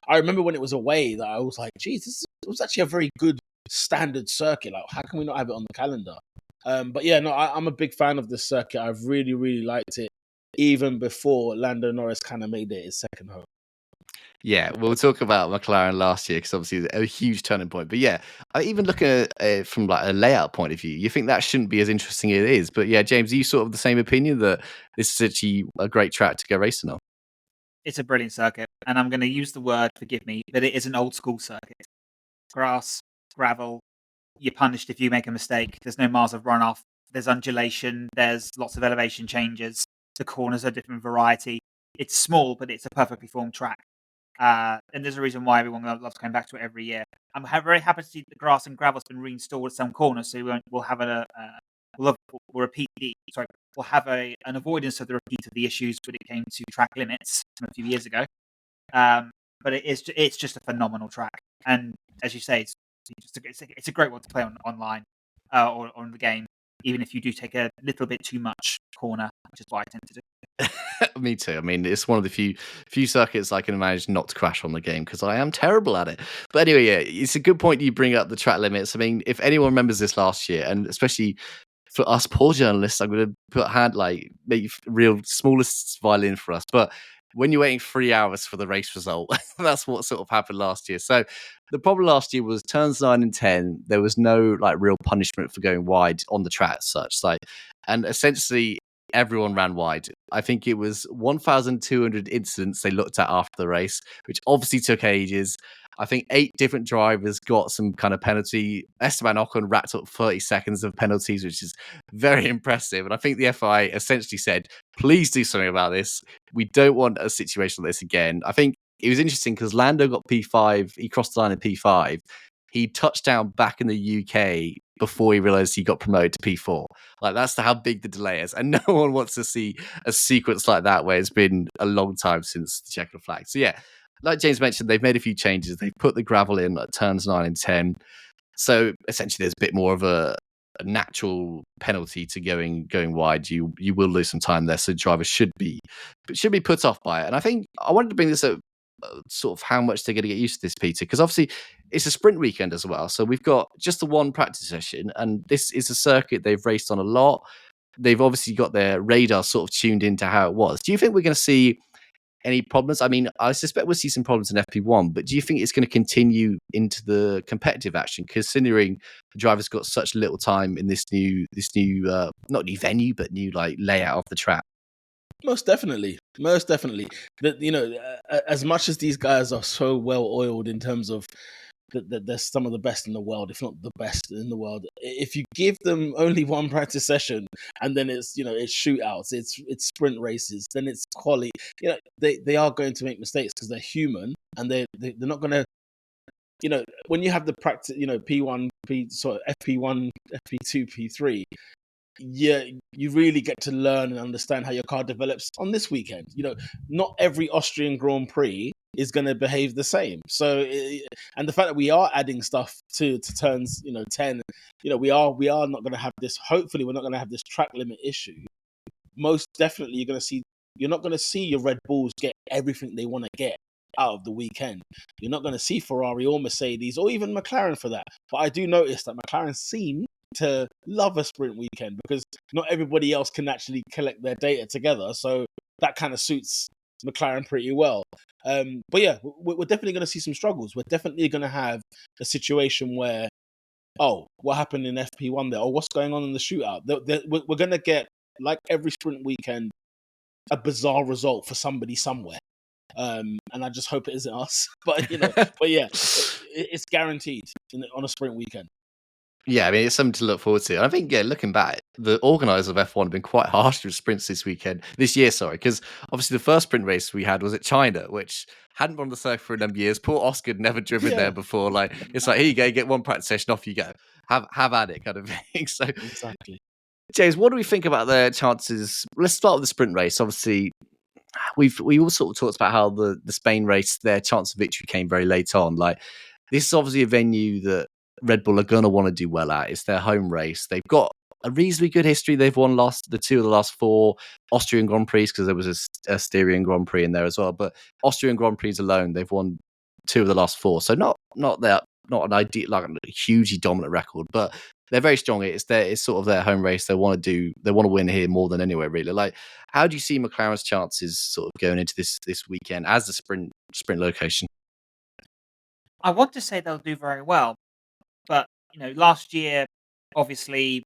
I remember when it was away that I was like, geez, it was actually a very good standard circuit. Like, how can we not have it on the calendar? But yeah, no, I'm a big fan of this circuit. I've really, really liked it, even before Lando Norris kind of made it his second home. Yeah, we'll talk about McLaren last year because obviously a huge turning point. But yeah, even looking at it from like a layout point of view, you think that shouldn't be as interesting as it is. But yeah, James, are you sort of the same opinion that this is actually a great track to go racing on? It's a brilliant circuit, and I'm going to use the word, forgive me, but it is an old school circuit. Grass, gravel, you're punished if you make a mistake. There's no miles of runoff. There's undulation. There's lots of elevation changes. The corners are different variety. It's small, but it's a perfectly formed track. And there's a reason why everyone loves coming back to it every year. I'm very happy to see the grass and gravel's been reinstalled at some corners, so we'll have will have an avoidance of the repeat of the issues when it came to track limits from a few years ago. But it's just a phenomenal track, and as you say, it's a great one to play online or on the game, even if you do take a little bit too much corner, which is what I tend to do. Me too. I mean, it's one of the few circuits I can manage not to crash on the game because I am terrible at it. But anyway, yeah, it's a good point you bring up the track limits. I mean, if anyone remembers this last year, and especially for us poor journalists, I'm going to put make real smallest violin for us. But when you're waiting 3 hours for the race result, that's what sort of happened last year. So the problem last year was turns 9 and 10. There was no like real punishment for going wide on the track as such. And essentially everyone ran wide. I think it was 1,200 incidents they looked at after the race, which obviously took ages. I think 8 different drivers got some kind of penalty. Esteban Ocon racked up 30 seconds of penalties, which is very impressive. And I think the FIA essentially said, please do something about this. We don't want a situation like this again. I think it was interesting because Lando got P5. He crossed the line in P5. He touched down back in the UK before he realized he got promoted to P4. Like, that's how big the delay is. And no one wants to see a sequence like that where it's been a long time since the checkered flag. So, yeah, like James mentioned, they've made a few changes. They've put the gravel in at turns 9 and 10. So, essentially, there's a bit more of a natural penalty to going wide. You will lose some time there. So, drivers should be put off by it. And I think I wanted to bring this up, sort of how much they're going to get used to this, Peter, because obviously it's a sprint weekend as well. So we've got just the one practice session, and this is a circuit they've raced on a lot. They've obviously got their radar sort of tuned into how it was. Do you think we're going to see any problems? I mean, I suspect we'll see some problems in FP1, but do you think it's going to continue into the competitive action, considering the drivers got such little time in this new not new venue, but new like layout of the track? Most definitely. That as much as these guys are so well oiled in terms of that they're some of the best in the world, if not the best in the world. If you give them only one practice session and then it's shootouts, it's sprint races, then it's quali. They are going to make mistakes because they're human, and they're not going to. When you have the practice, P1, FP1, FP2, P3. Yeah, you really get to learn and understand how your car develops on this weekend. Not every Austrian Grand Prix is going to behave the same. So, and the fact that we are adding stuff to turns, 10, we are not going to have this. Hopefully, we're not going to have this track limit issue. Most definitely, you're not going to see your Red Bulls get everything they want to get out of the weekend. You're not going to see Ferrari or Mercedes or even McLaren for that. But I do notice that McLaren seem to love a sprint weekend because not everybody else can actually collect their data together. So that kind of suits McLaren pretty well. But yeah, we're definitely going to see some struggles. We're definitely going to have a situation where, what happened in FP1 there? What's going on in the shootout? We're going to get, like every sprint weekend, a bizarre result for somebody somewhere. And I just hope it isn't us. But yeah, it's guaranteed on a sprint weekend. Yeah, I mean, it's something to look forward to. And I think, looking back, the organisers of F1 have been quite harsh with sprints this year, because obviously the first sprint race we had was at China, which hadn't been on the circuit for a number of years. Poor Oscar had never driven there before. Like, it's like, here you go, get one practice session, off you go. Have at it, kind of thing. So, exactly. James, what do we think about their chances? Let's start with the sprint race. Obviously, we all sort of talked about how the Spain race, their chance of victory came very late on. Like, this is obviously a venue that Red Bull are going to want to do well at. It's their home race. They've got a reasonably good history. They've won the 2 of the last 4 Austrian Grand Prix, because there was a Styrian Grand Prix in there as well. But Austrian Grand Prix alone, they've won 2 of the last 4. So not an ideal, like a hugely dominant record, but they're very strong. It's sort of their home race. They want to win here more than anywhere, really. Like, how do you see McLaren's chances sort of going into this weekend as the sprint location? I want to say they'll do very well, but last year, obviously,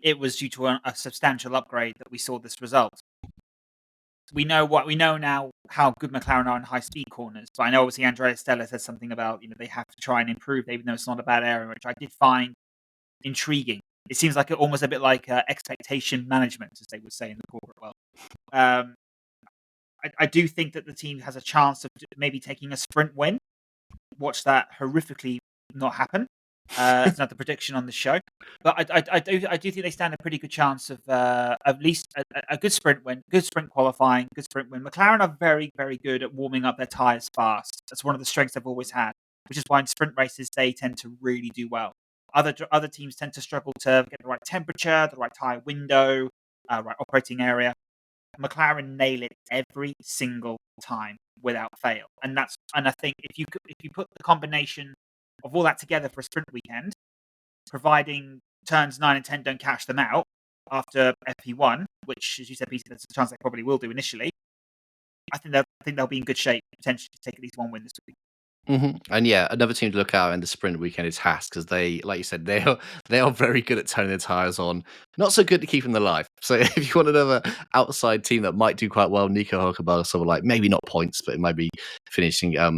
it was due to a substantial upgrade that we saw this result. We know now how good McLaren are in high speed corners, but I know obviously Andrea Stella said something about they have to try and improve, even though it's not a bad area, which I did find intriguing. It seems like almost a bit like expectation management, as they would say in the corporate world. I do think that the team has a chance of maybe taking a sprint win. Watch that horrifically not happen. It's another prediction on the show. But I do think they stand a pretty good chance of at least a good sprint win, good sprint qualifying, good sprint win. McLaren are very, very good at warming up their tyres fast. That's one of the strengths they've always had, which is why in sprint races they tend to really do well. Other teams tend to struggle to get the right temperature, the right tyre window, right operating area. McLaren nail it every single time without fail, and I think if you put the combination of all that together for a sprint weekend, providing turns 9 and 10 don't catch them out after FP1, which, as you said, Peter, there's a chance they probably will do initially. I think they'll be in good shape potentially to take at least one win this week. And yeah, another team to look out in the sprint weekend is Haas, because they, like you said, they are very good at turning their tires on. Not so good at keeping them alive. So if you want another outside team that might do quite well, Nico Hulkenberg, sort of like maybe not points, but it might be finishing a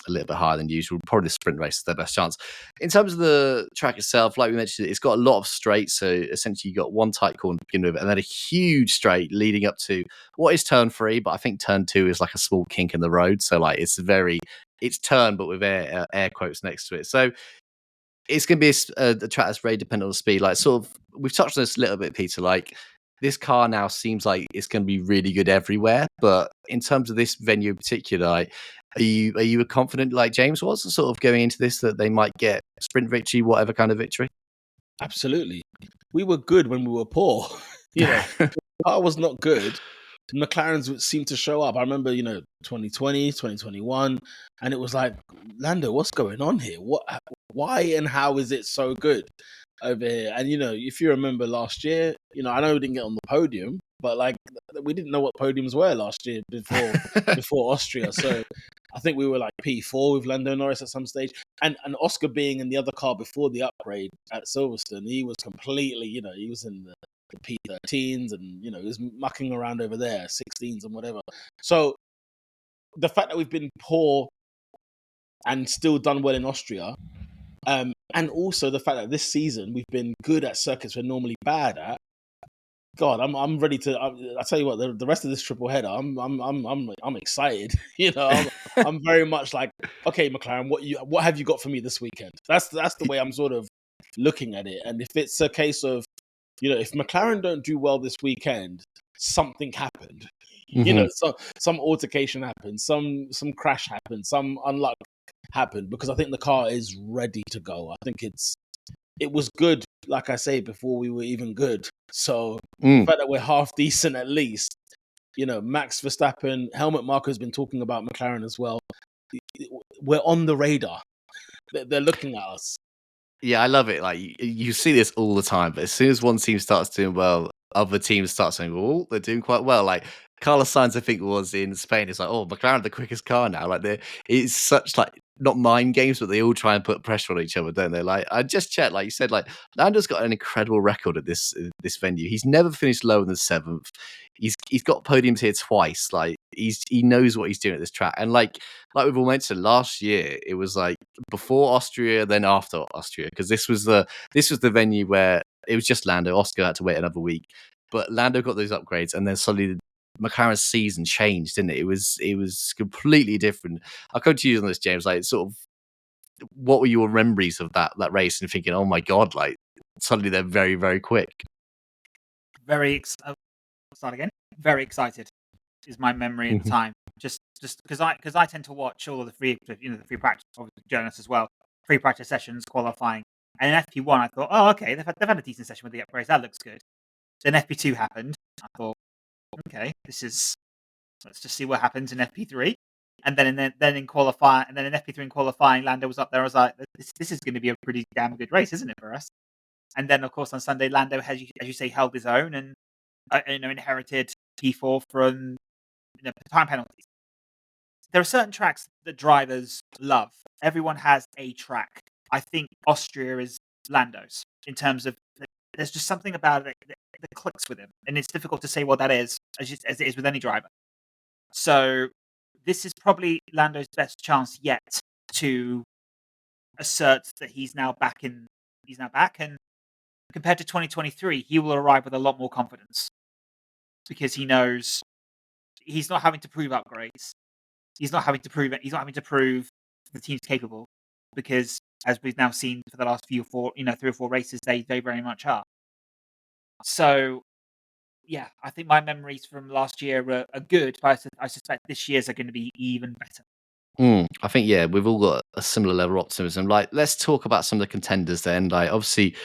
little bit higher than usual. Probably the sprint race is their best chance. In terms of the track itself, like we mentioned, it's got a lot of straights. So essentially, you got one tight corner to begin with, and then a huge straight leading up to what is turn 3, but I think turn 2 is like a small kink in the road. So like it's turn, but with air quotes next to it. So it's going to be a track that's very dependent on speed. Like, sort of, we've touched on this a little bit, Peter. Like, this car now seems like it's going to be really good everywhere. But in terms of this venue in particular, like, are you confident, like James was, sort of going into this, that they might get sprint victory, whatever kind of victory? Absolutely. We were good when we were poor. The car was not good. The McLarens would seem to show up. I remember, 2020, 2021, and it was like, Lando, what's going on here? Why and how is it so good over here? And, if you remember last year, I know we didn't get on the podium, but like we didn't know what podiums were last year before Austria. So I think we were like P4 with Lando Norris at some stage. And Oscar being in the other car before the upgrade at Silverstone, he was completely, he was in the P13s, and he was mucking around over there, 16s and whatever. So the fact that we've been poor and still done well in Austria, and also the fact that this season we've been good at circuits we're normally bad at. God, I'm ready to. I tell you what, the rest of this triple header, I'm excited. I'm very much like, okay, McLaren, what have you got for me this weekend? That's the way I'm sort of looking at it. And if it's a case of, if McLaren don't do well this weekend, something happened. So some altercation happened, some crash happened, some unluck happened, because I think the car is ready to go. I think it was good, like I say, before we were even good. So the fact that we're half decent at least, Max Verstappen, Helmut Marko has been talking about McLaren as well. We're on the radar. They're looking at us. Yeah, I love it. Like, you see this all the time, but as soon as one team starts doing well, other teams start saying, "Oh, they're doing quite well." Like Carlos Sainz, I think, was in Spain. It's like, "Oh, McLaren are the quickest car now." Like, it's such like not mind games, but they all try and put pressure on each other, don't they? Like, I just checked, like you said, like Lando's got an incredible record at this venue. He's never finished lower than 7th. He's got podiums here twice. Like, he knows what he's doing at this track, and like we've all mentioned, last year it was like before Austria, then after Austria, because this was the venue where it was just Lando. Oscar had to wait another week, but Lando got those upgrades, and then suddenly McLaren's season changed, didn't it? It was completely different. I'll come to you on this, James. Like, sort of, what were your memories of that race, and thinking, oh my god, like suddenly they're very, very quick. Start again. Very excited is my memory at the time. Just because I tend to watch all of the free practice, obviously journalists as well, free practice sessions, qualifying, and in FP1 I thought, oh, okay, they've had a decent session with the upgrades, that looks good. Then FP2 happened. I thought, okay, let's just see what happens in FP3. And then in qualifying, and then in FP3 in qualifying, Lando was up there. I was like, this is going to be a pretty damn good race, isn't it, for us? And then, of course, on Sunday, Lando, as you say, held his own and inherited P4 from time penalties. There are certain tracks that drivers love. Everyone has a track. I think Austria is Lando's in terms of there's just something about it that clicks with him, and it's difficult to say what that is, as it is with any driver. So this is probably Lando's best chance yet to assert that he's now back, and compared to 2023, he will arrive with a lot more confidence because he knows he's not having to prove upgrades. He's not having to prove it. He's not having to prove the team's capable. because as we've now seen for the last 3 or 4 races, they very much are. So yeah, I think my memories from last year are good, but I suspect this year's are going to be even better. I think, yeah, we've all got a similar level of optimism. Like, let's talk about some of the contenders then. Like, obviously,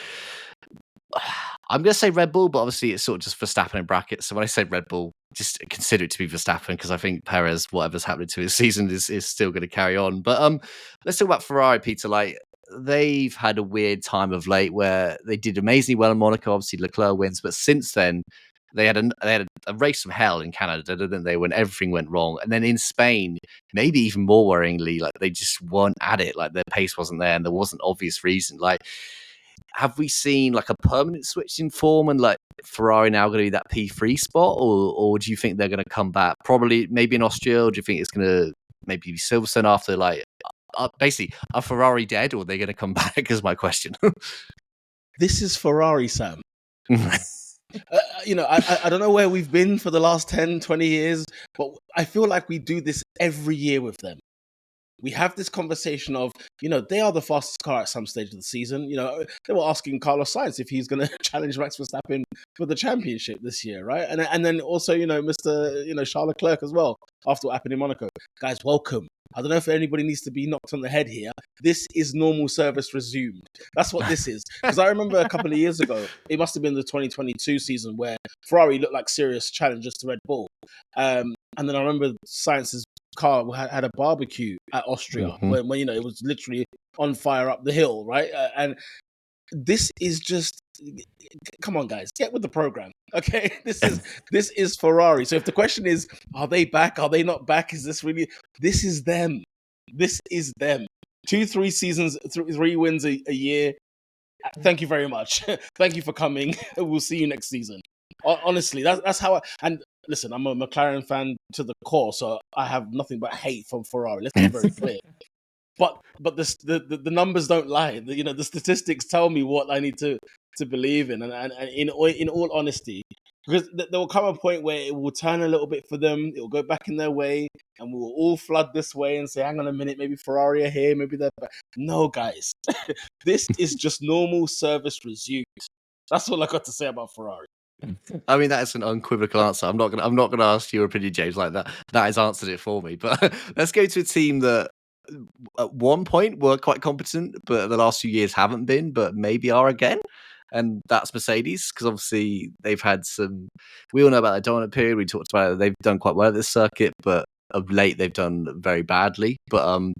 I'm going to say Red Bull, but obviously it's sort of just Verstappen in brackets. So when I say Red Bull, just consider it to be Verstappen because I think Perez, whatever's happening to his season, is still going to carry on. But let's talk about Ferrari, Peter. Like, they've had a weird time of late where they did amazingly well in Monaco. Obviously, Leclerc wins, but since then they had a race from hell in Canada, didn't they? When everything went wrong, and then in Spain, maybe even more worryingly, like they just weren't at it. Like their pace wasn't there, and there wasn't obvious reason. Like, have we seen like a permanent switch in form, and like Ferrari now going to be that P3 spot, or do you think they're going to come back? Probably, maybe in Austria, or do you think it's going to maybe be Silverstone after like? Basically, are Ferrari dead or are they going to come back? Is my question. This is Ferrari, Sam. I don't know where we've been for the last 10, 20 years, but I feel like we do this every year with them. We have this conversation of, they are the fastest car at some stage of the season. They were asking Carlos Sainz if he's going to challenge Max Verstappen for the championship this year, right? And then also, Mr. Charles Leclerc as well, after what happened in Monaco. Guys, welcome. I don't know if anybody needs to be knocked on the head here. This is normal service resumed. That's what this is. Because I remember a couple of years ago, it must have been the 2022 season where Ferrari looked like serious challengers to Red Bull. And then I remember Sainz's car had a barbecue at Austria when it was literally on fire up the hill, right? And this is just, come on, guys, get with the program, okay? This is Ferrari. So if the question is, are they back? Are they not back? Is this really? This is them. This is them. 2-3 seasons, 3 wins a year. Thank you very much. Thank you for coming. We'll see you next season. Honestly, that's how. And listen, I'm a McLaren fan to the core, so I have nothing but hate from Ferrari. Let's be very clear. But the numbers don't lie. The statistics tell me what I need to believe in, and in all honesty, because there will come a point where it will turn a little bit for them. It will go back in their way, and we will all flood this way and say, "Hang on a minute, maybe Ferrari are here, maybe they're back." No, guys, this is just normal service resumed. That's all I got to say about Ferrari. I mean, that is an unequivocal answer. I'm not gonna ask your opinion, James, like that. That has answered it for me. But let's go to a team that at one point were quite competent, but the last few years haven't been, but maybe are again. And that's Mercedes, because obviously they've had some. We all know about their dominant period. We talked about it. They've done quite well at this circuit, but of late they've done very badly. But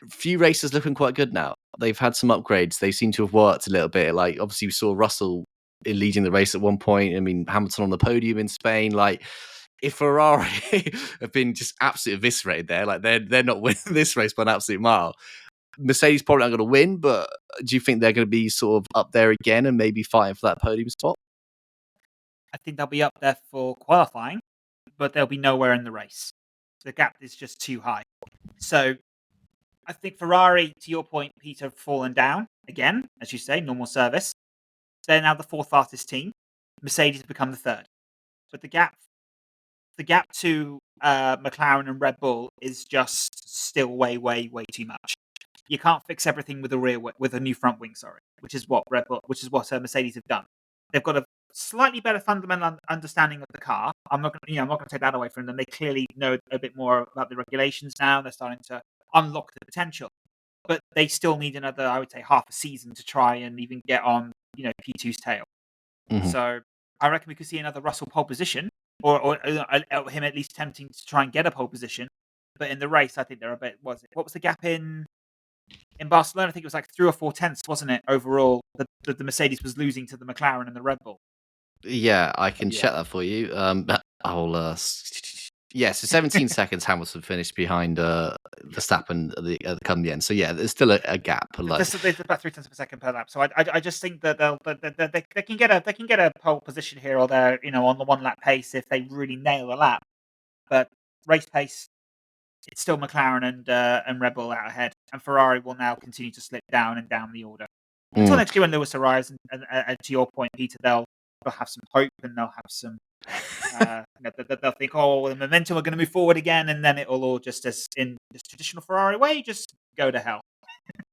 few races looking quite good now. They've had some upgrades. They seem to have worked a little bit. Like obviously we saw Russell in leading the race at one point. I mean, Hamilton on the podium in Spain. Like if Ferrari have been just absolutely eviscerated there, like they're not winning this race by an absolute mile. Mercedes probably aren't going to win, but do you think they're going to be sort of up there again and maybe fighting for that podium spot? I think they'll be up there for qualifying, but they'll be nowhere in the race. The gap is just too high. So I think Ferrari, to your point, Peter, have fallen down again, as you say, normal service. They're now the 4th fastest team. Mercedes have become the 3rd. But the gap to McLaren and Red Bull is just still way, way, way too much. You can't fix everything with a new front wing, which is what Mercedes have done. They've got a slightly better fundamental understanding of the car. I'm not going to take that away from them. They clearly know a bit more about the regulations now. They're starting to unlock the potential, but they still need another, I would say, half a season to try and even get on, P2's tail. Mm-hmm. So I reckon we could see another Russell pole position, or him at least attempting to try and get a pole position. But in the race, I think they're a bit. What was the gap in Barcelona? I think it was like 3 or 4 tenths, wasn't it? Overall, the Mercedes was losing to the McLaren and the Red Bull. Yeah, I can check that for you. I'll. Yeah, so 17 seconds Hamilton finished behind Verstappen come the end. So yeah, there's still a gap. Like there's about 3 tenths per second per lap. So I just think that they can get a pole position here or there, on the 1 lap pace if they really nail the lap. But race pace, it's still McLaren and Red Bull out ahead, and Ferrari will now continue to slip down and down the order until next year when Lewis arrives. And to your point, Peter, they'll have some hope and they'll have some. They'll think, oh, the momentum are going to move forward again, and then it will all just, as in this traditional Ferrari way, just go to hell.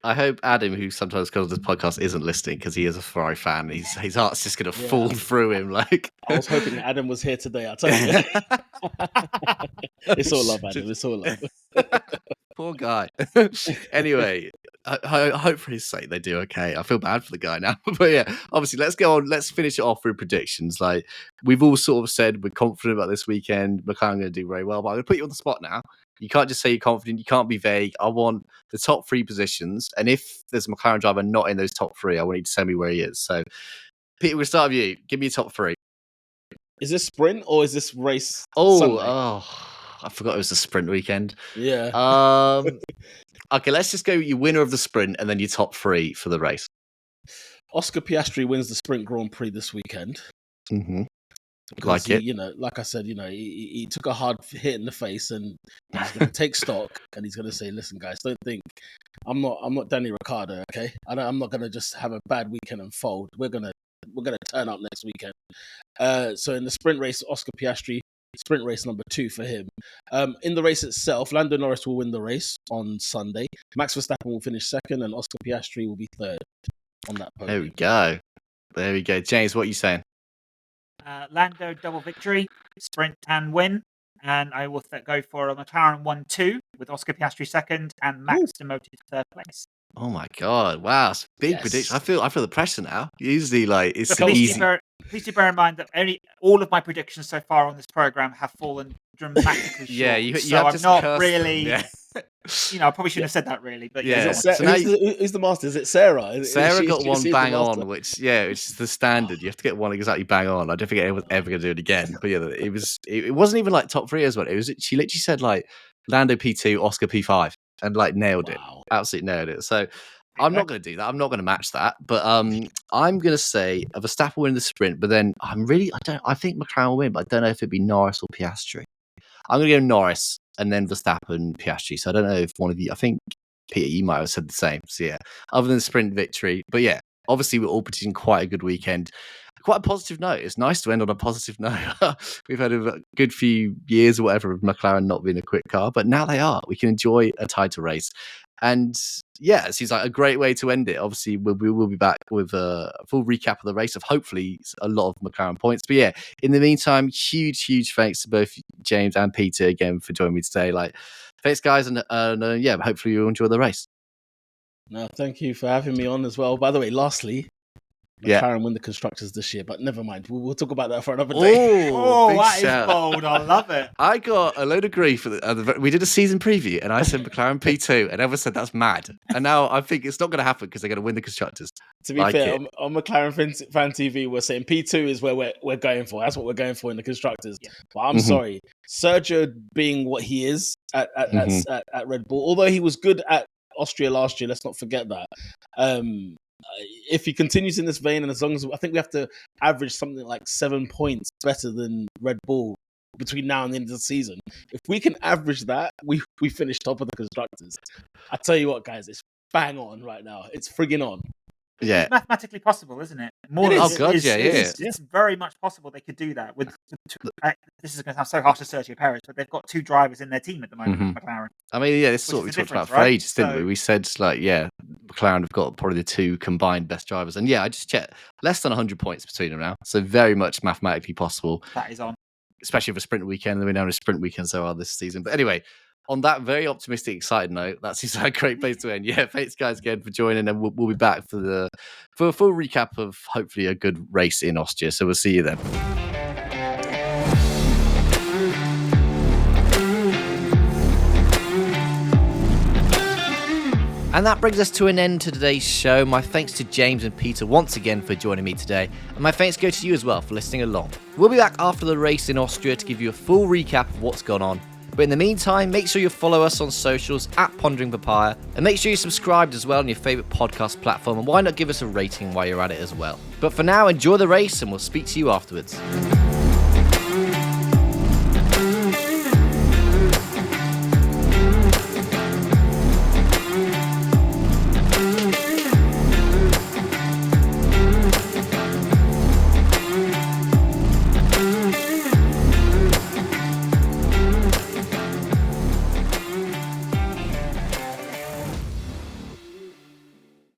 I hope Adam, who sometimes comes to this podcast, isn't listening because he is a Ferrari fan. His heart's just going to fall through him. Like I was hoping Adam was here today. I'll tell you. It's all love, Adam. It's all love. Poor guy. Anyway, I hope for his sake they do okay. I feel bad for the guy now. But yeah, obviously, let's go on. Let's finish it off with predictions. Like we've all sort of said, we're confident about this weekend. McLaren going to do very well. But I'm going to put you on the spot now. You can't just say you're confident. You can't be vague. I want the top 3 positions. And if there's a McLaren driver not in those top 3, I want you to tell me where he is. So, Peter, we'll start with you. Give me your top 3. Is this sprint or is this race? Sunday? I forgot it was the sprint weekend. Yeah. Okay, let's just go your winner of the sprint and then your top 3 for the race. Oscar Piastri wins the Sprint Grand Prix this weekend. Mm-hmm. Because like I said, he took a hard hit in the face, and he's going to take stock, and he's going to say, "Listen, guys, don't think I'm not Danny Ricciardo, okay? I'm not going to just have a bad weekend and fold. We're gonna turn up next weekend." So in the sprint race, Oscar Piastri, sprint race number 2 for him. In the race itself, Lando Norris will win the race on Sunday. Max Verstappen will finish second, and Oscar Piastri will be third on that podium. There we go. James, what are you saying? Lando double victory, sprint and win, and I will go for a McLaren 1-2 with Oscar Piastri second and Max demoted to third place. Oh my god! Wow, it's a big prediction. I feel the pressure now. Usually, it's so easy. Please do bear in mind that all of my predictions so far on this program have fallen dramatically short. Yeah, you so have I'm just not really. Yeah. I probably shouldn't have said that really, but yeah. So who's the master? Is it Sarah? Sarah got one bang on, which is the standard. You have to get one exactly bang on. I don't think anyone's ever going to do it again. But yeah, it wasn't even like top 3 as well. She literally said like Lando P2, Oscar P5, and like nailed it. Absolutely nailed it. So I'm not going to do that. I'm not going to match that. But I'm going to say Verstappen win the sprint. But then I think McLaren will win, but I don't know if it'd be Norris or Piastri. I'm going to go Norris and then Verstappen, Piastri. So I don't know if one of you, I think Peter, you might have said the same. So yeah, other than the sprint victory. But yeah, obviously we're all predicting quite a good weekend. Quite a positive note. It's nice to end on a positive note. We've had a good few years or whatever of McLaren not being a quick car, but now they are. We can enjoy a title race. And yeah, it seems like a great way to end it. Obviously, we will be back with a full recap of the race of hopefully a lot of McLaren points. But yeah, in the meantime, huge thanks to both James and Peter again for joining me today. Thanks, guys, and yeah, hopefully you'll enjoy the race. No, thank you for having me on as well. By the way, lastly, McLaren win the constructors this year, but never mind. We'll talk about that for another day. That is bold. I love it. I got a load of grief. We did a season preview, and I said McLaren P2, and everyone said that's mad. And now I think it's not going to happen because they're going to win the constructors. To be fair, on McLaren Fan TV, we're saying P2 is where we're going for. That's what we're going for in the constructors. Yeah. But I'm sorry, Sergio being what he is at Red Bull, although he was good at Austria last year, let's not forget that. If he continues in this vein, and as long as I think we have to average something like 7 points better than Red Bull between now and the end of the season, if we can average that, we finish top of the constructors. I tell you what, guys, it's bang on right now. It's frigging on. Yeah, it's mathematically possible, isn't it? It's very much possible they could do that. This is going to sound so harsh to Sergio Perez, but they've got 2 drivers in their team at the moment. McLaren. I mean, yeah, this is what we talked about for ages, didn't we? We said McLaren have got probably the 2 combined best drivers, and yeah, I just checked, less than 100 points between them now, so very much mathematically possible. That is on, especially for a sprint weekend. We know how many sprint weekends there are this season. But anyway, on that very optimistic, excited note, that seems like a great place to end. Yeah, thanks guys again for joining, and we'll be back for a full recap of hopefully a good race in Austria. So we'll see you then. And that brings us to an end to today's show. My thanks to James and Peter once again for joining me today. And my thanks go to you as well for listening along. We'll be back after the race in Austria to give you a full recap of what's gone on. But in the meantime, make sure you follow us on socials at Pondering Papaya, and make sure you're subscribed as well on your favourite podcast platform, and why not give us a rating while you're at it as well. But for now, enjoy the race, and we'll speak to you afterwards.